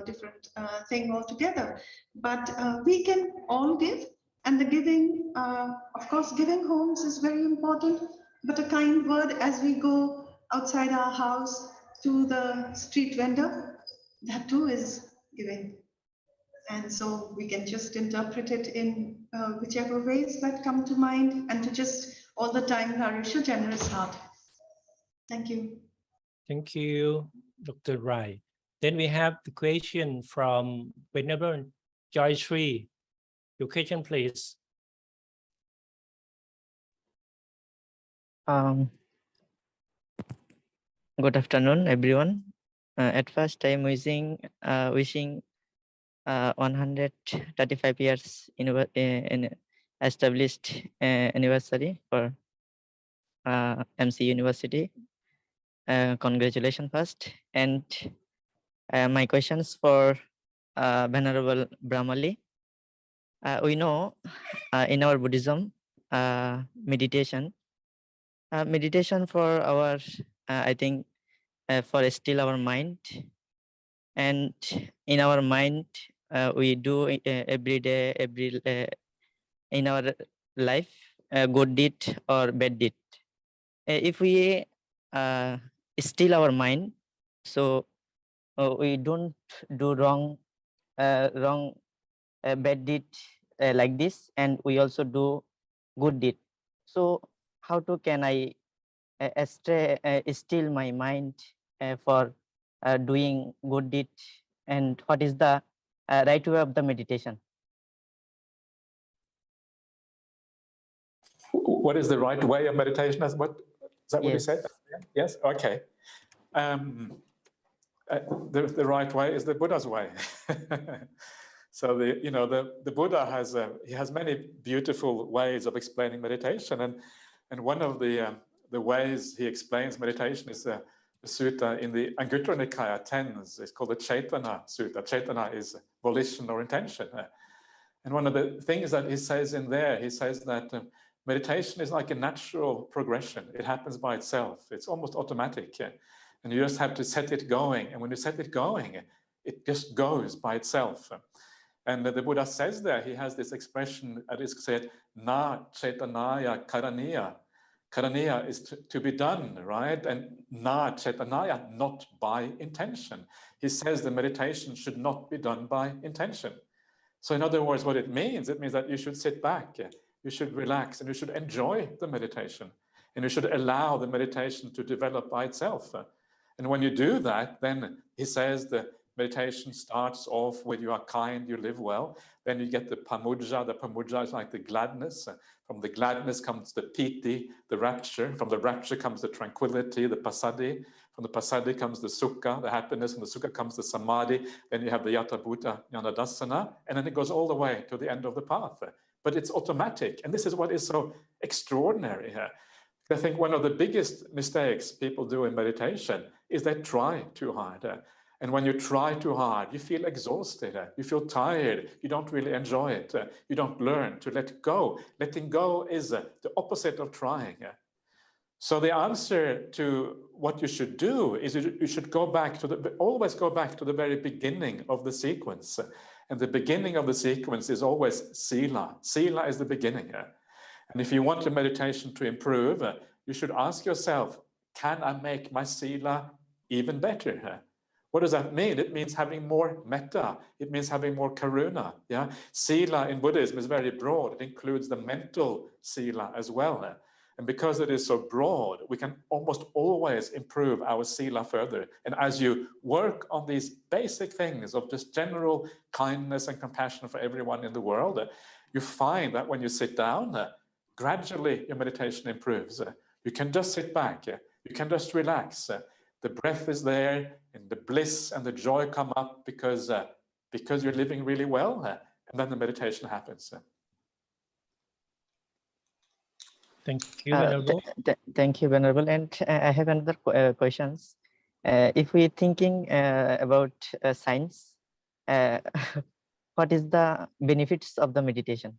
different thing altogether. But we can all give, and the giving, of course, giving homes is very important, but a kind word as we go outside our house to the street vendor, that too is giving. And so we can just interpret it in whichever ways that come to mind, and to just all the time nourish a generous heart. Thank you. Thank you, Dr. Rai. Then we have the question from Venerable Joytree. Your question, please. Good afternoon, everyone. At first, I'm wishing 135 years in established anniversary for MC University. Congratulations first. And my questions for Venerable Brahmali. We know in our Buddhism, meditation for our, I think, for still our mind. And in our mind, we do every day, in our life, good deed or bad deed. If we still our mind, so we don't do wrong bad deed like this, and we also do good deed. So how can I still my mind for doing good deed, and what is the right way of the meditation? What is the right way of meditation? Is that what you said? Yes. Okay. The right way is the Buddha's way. So the Buddha has many beautiful ways of explaining meditation, and one of the ways he explains meditation is the sutta in the Anguttara Nikaya 10. It's called the Chaitana Sutta. Chaitana is volition or intention. And one of the things that he says in there, he says that meditation is like a natural progression. It happens by itself. It's almost automatic. And you just have to set it going. And when you set it going, it just goes by itself. And the Buddha says there, he has this expression that is said, na chetanaya karaniya. Karaniya is to be done, right? And na chetanaya, not by intention. He says the meditation should not be done by intention. So in other words, what it means that you should sit back, you should relax, and you should enjoy the meditation. And you should allow the meditation to develop by itself. And when you do that, then he says the meditation starts off with you are kind, you live well. Then you get the pamudja. The pamudja is like the gladness. From the gladness comes the piti, the rapture. From the rapture comes the tranquility, the pasadi. From the pasadi comes the sukha, the happiness. From the sukha comes the samadhi. Then you have the yata bhuta jnanadasana. And then it goes all the way to the end of the path. But it's automatic. And this is what is so extraordinary here. I think one of the biggest mistakes people do in meditation is they try too hard. And when you try too hard, you feel exhausted, you feel tired, you don't really enjoy it, you don't learn to let go. Letting go is the opposite of trying. So the answer to what you should do is you should always go back to the very beginning of the sequence. And the beginning of the sequence is always sila. Sila is the beginning. And if you want your meditation to improve, you should ask yourself, can I make my sila even better? What does that mean? It means having more metta. It means having more karuna. Yeah, sila in Buddhism is very broad. It includes the mental sila as well. And because it is so broad, we can almost always improve our sila further. And as you work on these basic things of just general kindness and compassion for everyone in the world, you find that when you sit down, gradually your meditation improves. You can just sit back. You can just relax. The breath is there, and the bliss and the joy come up because you're living really well, and then the meditation happens. Thank you, Venerable. Thank you, Venerable. And I have another questions. If we're thinking about science, what is the benefits of the meditation?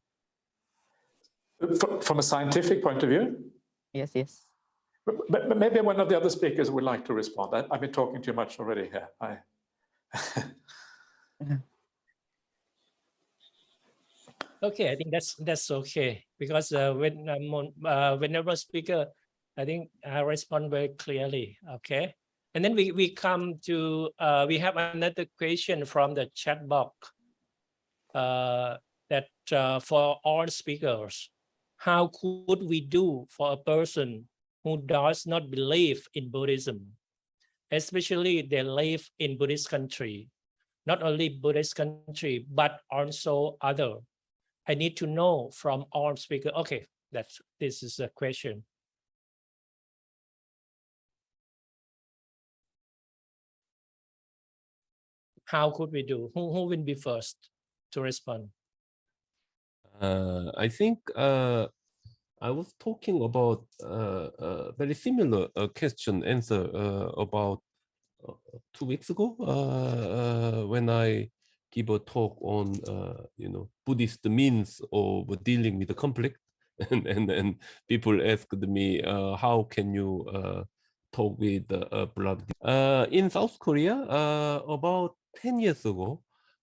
From a scientific point of view? Yes. But maybe one of the other speakers would like to respond. I've been talking too much already here. Okay, I think that's okay, because whenever speaker, I think I respond very clearly. Okay, and then we come to we have another question from the chat box that for all speakers, how could we do for a person who does not believe in Buddhism, especially they live in Buddhist country, not only Buddhist country, but also other. I need to know from all speakers. Okay, this is a question. How could we do? Who will be first to respond? I think I was talking about a very similar question answer about 2 weeks ago when I give a talk on Buddhist means of dealing with the conflict, and people asked me how can you talk with blood. In South Korea about 10 years ago,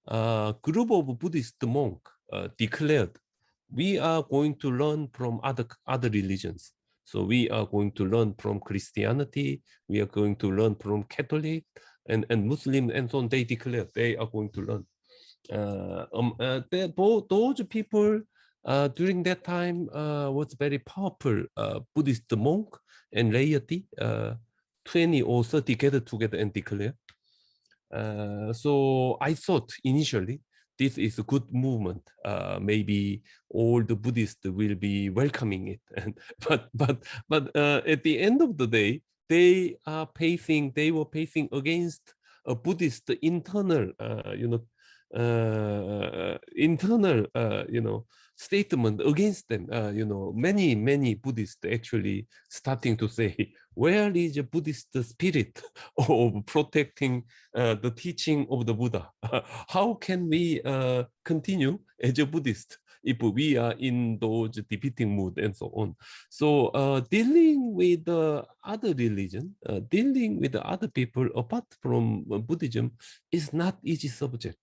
a group of Buddhist monks declared we are going to learn from other religions. So we are going to learn from Christianity, we are going to learn from Catholic and Muslim, and so on. They declared they are going to learn. Those people during that time was very powerful Buddhist monk and laity, 20 or 30 gathered together and declare. So I thought initially this is a good movement. Maybe all the Buddhists will be welcoming it. But at the end of the day, they were facing against a Buddhist internal, internal, statement against them. Many Buddhists actually starting to say, where is the Buddhist spirit of protecting the teaching of the Buddha? How can we continue as a Buddhist if we are in those defeating mood and so on? So dealing with the other religion, dealing with the other people apart from Buddhism is not easy subject.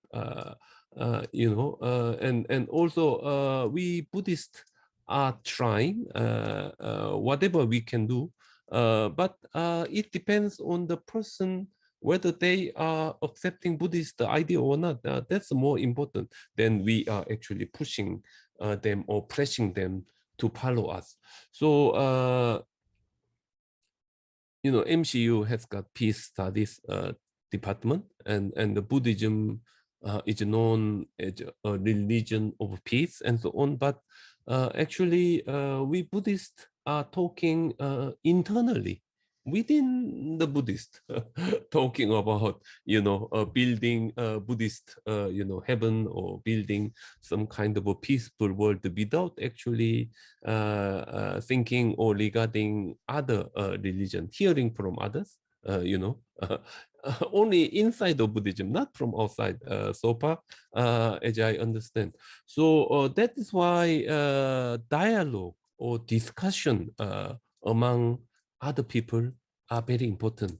And also we Buddhists are trying whatever we can do, but it depends on the person whether they are accepting Buddhist idea or not. That's more important than we are actually pushing them or pressing them to follow us. So MCU has got peace studies department, and the Buddhism is known as a religion of peace and so on. But actually, we Buddhists are talking internally within the Buddhist, talking about building a Buddhist heaven, or building some kind of a peaceful world without actually thinking or regarding other religion, hearing from others, only inside of Buddhism, not from outside so far, as I understand. So that is why dialogue or discussion among other people are very important.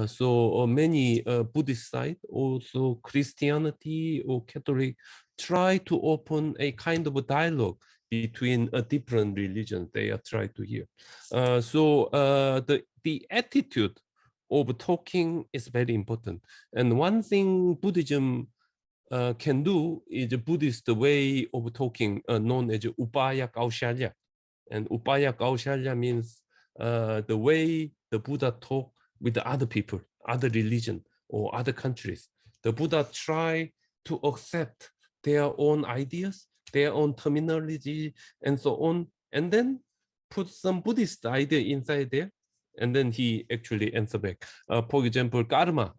So many Buddhist side, also Christianity or Catholic, try to open a kind of a dialogue between a different religions they are trying to hear. So the attitude of talking is very important. And one thing Buddhism can do is a Buddhist way of talking known as Upaya Kaushalya. And Upaya Kaushalya means the way the Buddha talk with the other people, other religion or other countries. The Buddha try to accept their own ideas, their own terminology, and so on, and then put some Buddhist idea inside there, and then he actually answer back. For example, karma,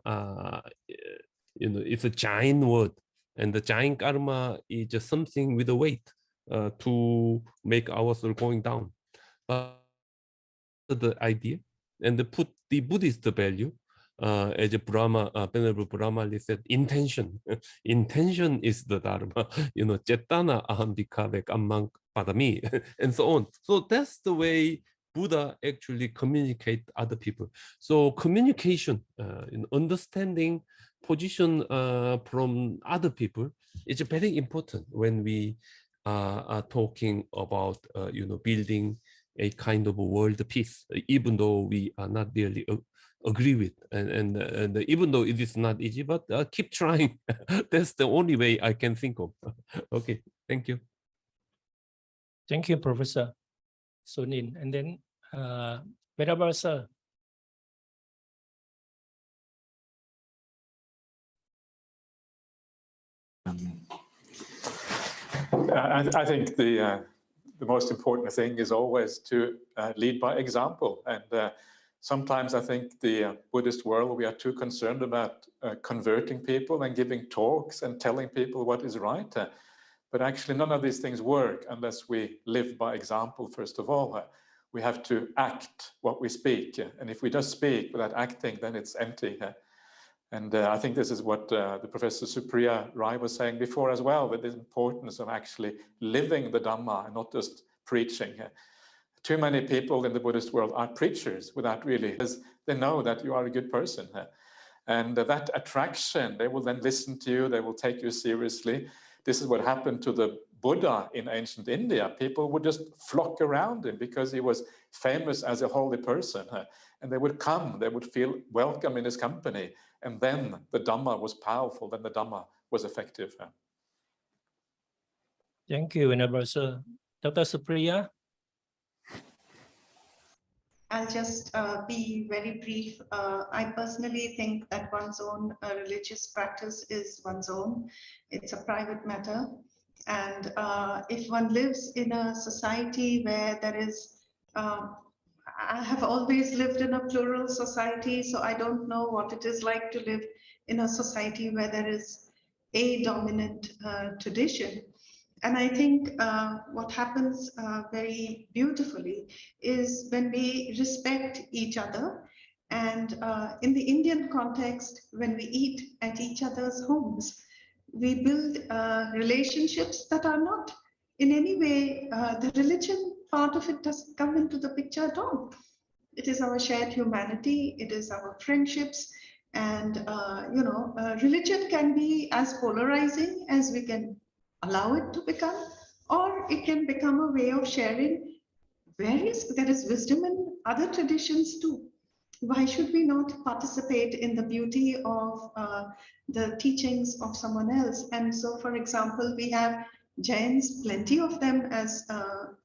it's a giant word, and the giant karma is just something with a weight to make our soul going down. The idea, and put the Buddhist value as a Brahma, Venerable Brahma said, intention. Intention is the Dharma. Cetana ahambika vekammang padami, and so on. So that's the way Buddha actually communicate other people. So communication, understanding position from other people is very important when we are talking about building a kind of a world peace, even though we are not really agree with, and even though it is not easy, but keep trying. That's the only way I can think of. Okay, thank you. Thank you, Professor Sunin. And then, Venerable Sir. I think the most important thing is always to lead by example. And sometimes I think the Buddhist world, we are too concerned about converting people and giving talks and telling people what is right. But actually none of these things work unless we live by example, first of all. We have to act what we speak. And if we just speak without acting, then it's empty. And I think this is what the Professor Supriya Rai was saying before as well, that the importance of actually living the Dhamma and not just preaching. Too many people in the Buddhist world are preachers without really, because they know that you are a good person. And that attraction, they will then listen to you, they will take you seriously. This is what happened to the Buddha in ancient India. People would just flock around him because he was famous as a holy person. And they would come, they would feel welcome in his company. And then the Dhamma was powerful, then the Dhamma was effective. Thank you, Venerable Sir. Dr. Supriya? I'll just be very brief. I personally think that one's own religious practice is one's own. It's a private matter. And if one lives in a society where there is, I have always lived in a plural society, so I don't know what it is like to live in a society where there is a dominant tradition. And I think what happens very beautifully is when we respect each other. And in the Indian context, when we eat at each other's homes, we build relationships that are not in any way, the religion part of it doesn't come into the picture at all. It is our shared humanity, it is our friendships, and religion can be as polarizing as we can allow it to become, or it can become a way of sharing there is wisdom in other traditions too. Why should we not participate in the beauty of the teachings of someone else? And so, for example, we have Jains, plenty of them, as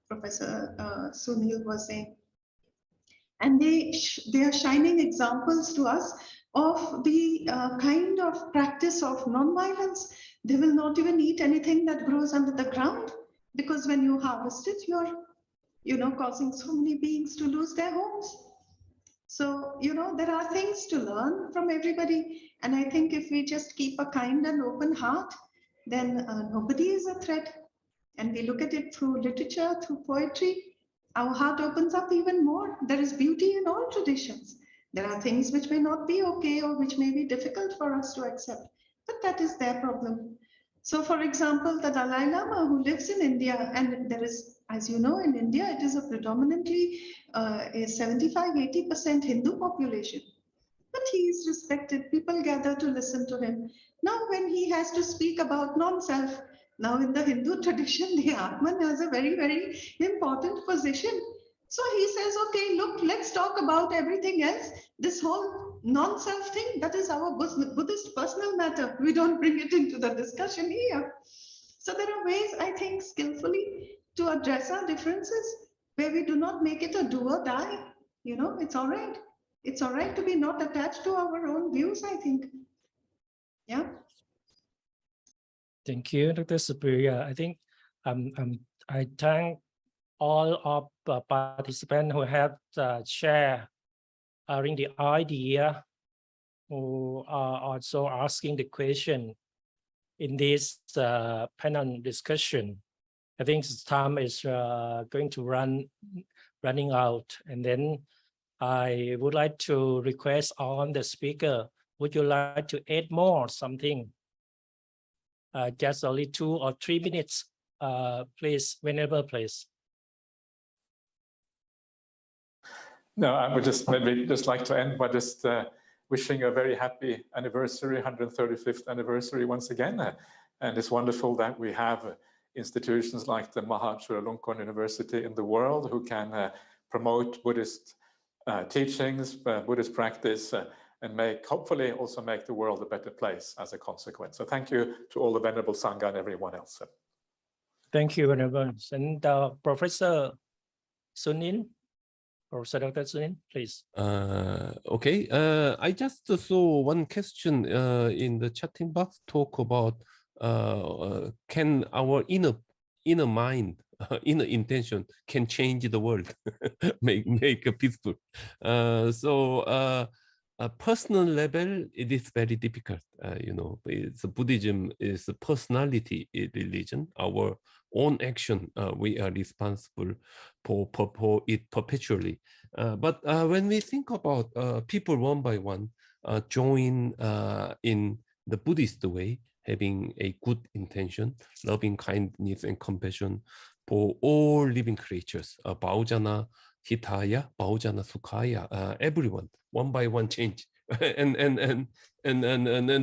Professor Sunil was saying. And they are shining examples to us of the kind of practice of non-violence. They will not even eat anything that grows under the ground, because when you harvest it, you're causing so many beings to lose their homes. So, there are things to learn from everybody. And I think if we just keep a kind and open heart, then nobody is a threat. And we look at it through literature, through poetry, our heart opens up even more. There is beauty in all traditions. There are things which may not be okay or which may be difficult for us to accept, but that is their problem. So, for example, the Dalai Lama, who lives in India, and there is, as you know, in India, it is a predominantly a 75-80% Hindu population. But he is respected. People gather to listen to him. Now, when he has to speak about non-self, now in the Hindu tradition, the Atman has a very, very important position. So he says, okay, look, let's talk about everything else. This whole non-self thing, that is our Buddhist personal matter. We don't bring it into the discussion here. So there are ways, I think, skillfully to address our differences where we do not make it a do or die. It's all right. It's all right to be not attached to our own views, I think. Yeah. Thank you, Dr. Superior. I think I thank all of the participants who have shared the idea, who are also asking the question in this panel discussion. I think time is going to running out, and then I would like to request on the speaker, would you like to add more something? Just only 2 or 3 minutes, please, whenever, please. No, I would just maybe like to end by just wishing a very happy anniversary, 135th anniversary once again. And it's wonderful that we have institutions like theฬาลงกรณ University in the world who can promote Buddhist teachings, Buddhist practice, and hopefully also make the world a better place as a consequence. So thank you to all the Venerable Sangha and everyone else. Thank you very much. And Professor Sunil, Professor Dr. Sunil, please. Okay, I just saw one question in the chatting box talk about can our inner mind, inner intention can change the world, make it peaceful. So a personal level, it is very difficult. Buddhism is a personality religion. Our own action, we are responsible for it perpetually. But when we think about people one by one join in the Buddhist way, having a good intention, loving kindness and compassion for all living creatures, Bhaujana, Hitaya, Bhaujana, Sukhaya, everyone, one by one change, and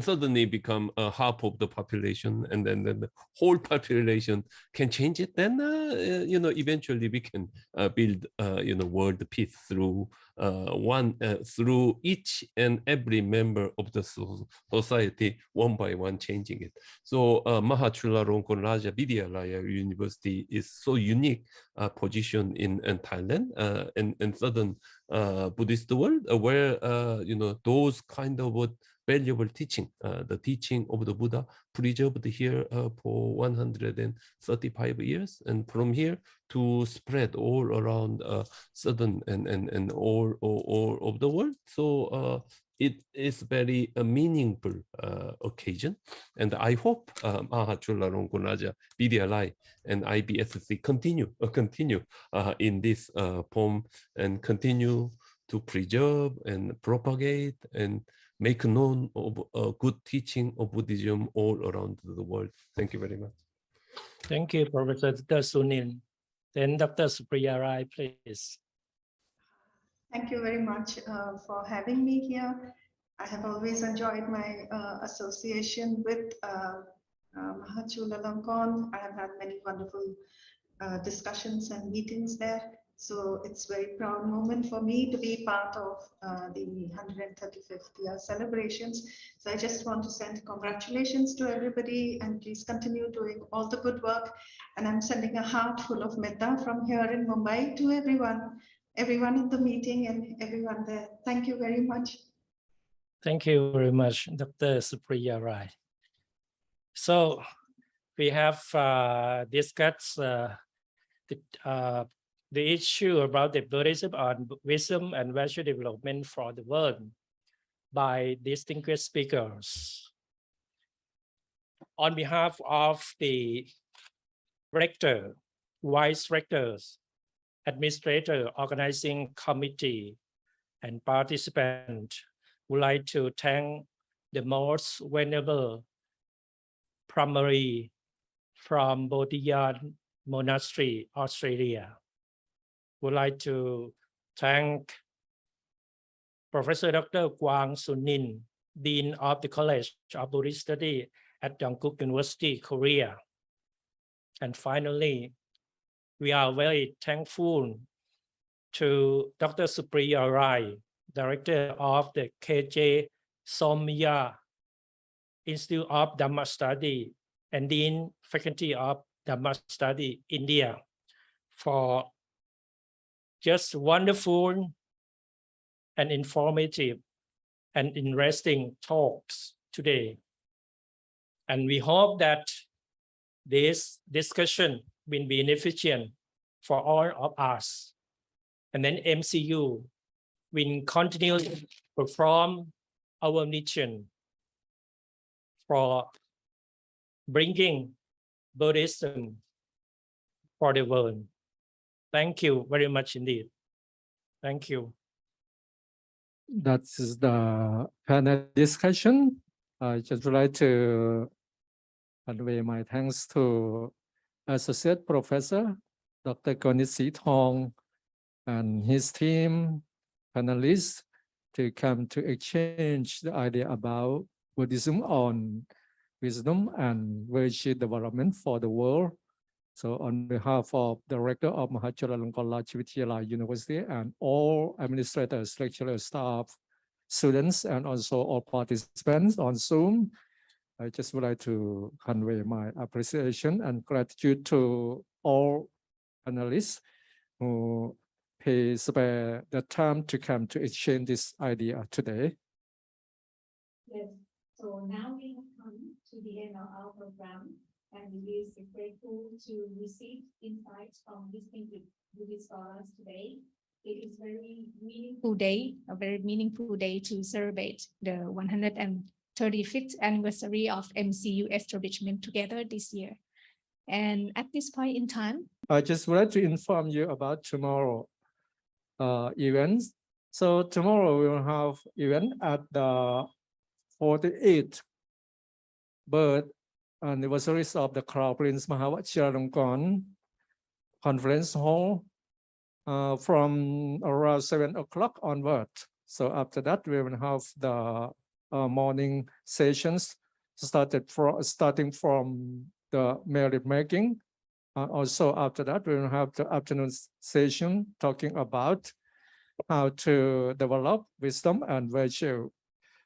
suddenly become half of the population, and then the whole population can change it. Then eventually we can build world peace through through each and every member of the society, one by one changing it. Soฬาลงกรณ Raja Vidyalaya University is so unique position in Thailand and southern Buddhist world, where those kind of valuable teaching, the teaching of the Buddha preserved here for 135 years, and from here to spread all around southern and all of the world. So it is very meaningful occasion, and I hope Mahachula BDLI and IBSC continue in this form and continue to preserve and propagate and make known of good teaching of Buddhism all around the world. Thank you very much. Thank you, Professor Dr. Sunil. Then Dr. Supriya Rai, please. Thank you very much for having me here. I have always enjoyed my association with Mahachula Langkorn. I have had many wonderful discussions and meetings there. So it's a very proud moment for me to be part of the 135th year celebrations. So I just want to send congratulations to everybody and please continue doing all the good work. And I'm sending a heart full of metta from here in Mumbai to everyone in the meeting and everyone there. Thank you very much. Thank you very much, Dr. Supriya Rai. So we have discussed the issue about the Buddhism on wisdom and virtue development for the world by distinguished speakers. On behalf of the rector, vice rectors, administrator, organizing committee, and participants, would like to thank the most venerable primary from Bodhiyan Monastery, Australia. Would like to thank Professor Dr. Kwang Sunin, Dean of the College of Buddhist Study at Yongguk University, Korea. And finally, we are very thankful to Dr. Supriya Rai, Director of the KJ Somya Institute of Dhamma Study and Dean Faculty of Dhamma Study, India, for just wonderful and informative and interesting talks today. And we hope that this discussion will be beneficial for all of us. And then MCU will continue to perform our mission for bringing Buddhism for the world. Thank you very much indeed. Thank you. That is the panel discussion. I just would like to convey my thanks to Associate Professor Dr. Konit Thong and his team, panelists, to come to exchange the idea about Buddhism on wisdom and virtue development for the world. So on behalf of the Director of Mahachula Langkorn University and all administrators, lecturers, staff, students, and also all participants on Zoom, I just would like to convey my appreciation and gratitude to all panelists who spare the time to come to exchange this idea today. Yes, so now we have come to the end of our program, and we are grateful to receive insights from distinguished Buddhist scholars today. It is a very meaningful day to celebrate the 135th anniversary of MCU establishment together this year. And at this point in time, I just would like to inform you about tomorrow events. So tomorrow we will have event at the 48th birth anniversaries of the Crown Prince Mhava Chulalongkorn Conference Hall from around 7 o'clock onward. So after that, we will have the morning sessions starting from the merit making. Also after that, we will have the afternoon session talking about how to develop wisdom and virtue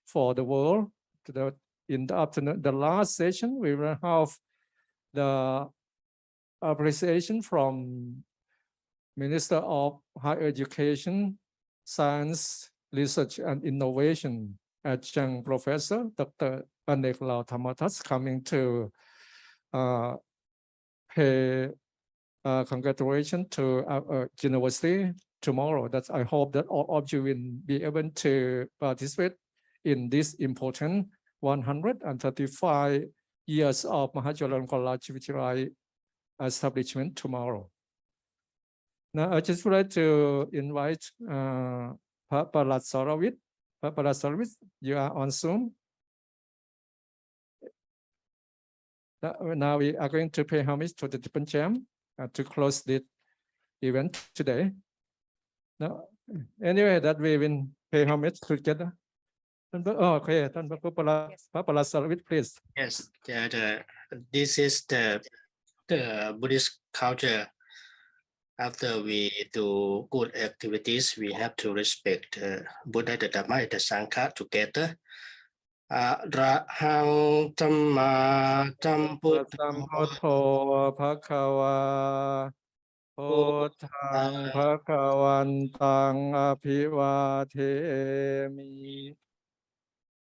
for the world. In the afternoon, the last session, we will have the appreciation from Minister of Higher Education, Science, Research and Innovation, Adjunct Professor Dr. Anek Lao Thamatas, coming to pay congratulations to our university tomorrow. That I hope that all of you will be able to participate in this important 135 years of Mahajalankolachivitirai establishment tomorrow. Now, I just would like to invite Papalat Sarawit. Papalat Sarawit, you are on Zoom. Now we are going to pay homage to the Tipan Cham to close the event today. Now, anyway, that we will pay homage together. Oh, okay, Papalat Sarawit, please. Yes, this is the Buddhist culture. After we do good activities, we have to respect Buddha, the Dhamma, and the Sangha together. Arahang Dhamma Sambuddho Bhagava Buddhang Bhagavantang Abhivademi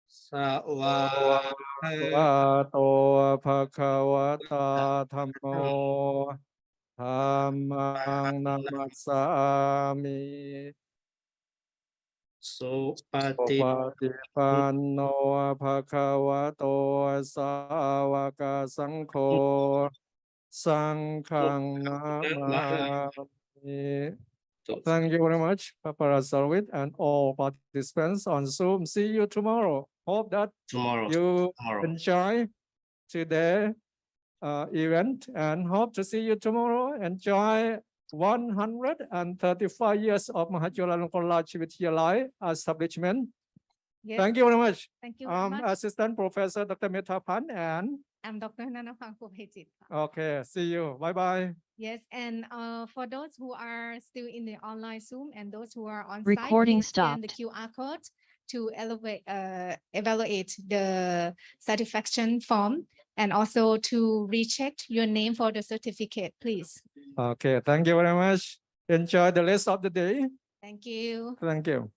Savato Bhagavata Dhammo Dhammang Namassami Patipanno Bhagavato Savaka Sangho Sanghang Namami. Thank you very much, Papalat Sarawit, and all participants on Zoom. See you tomorrow. Hope that you enjoy today's event and hope to see you tomorrow. Enjoy 135 years of Mahajalankolachivitirai establishment. Yes. Thank you very much. Thank you very much. Assistant Professor Dr. Metapan and I'm Dr. Nanapang Pupejit. okay, see you. Bye-bye. Yes, and for those who are still in the online Zoom and those who are on Recording site, please scan the stopped. QR code to evaluate the satisfaction form and also to recheck your name for the certificate, please. Okay, thank you very much. Enjoy the rest of the day. Thank you. Thank you.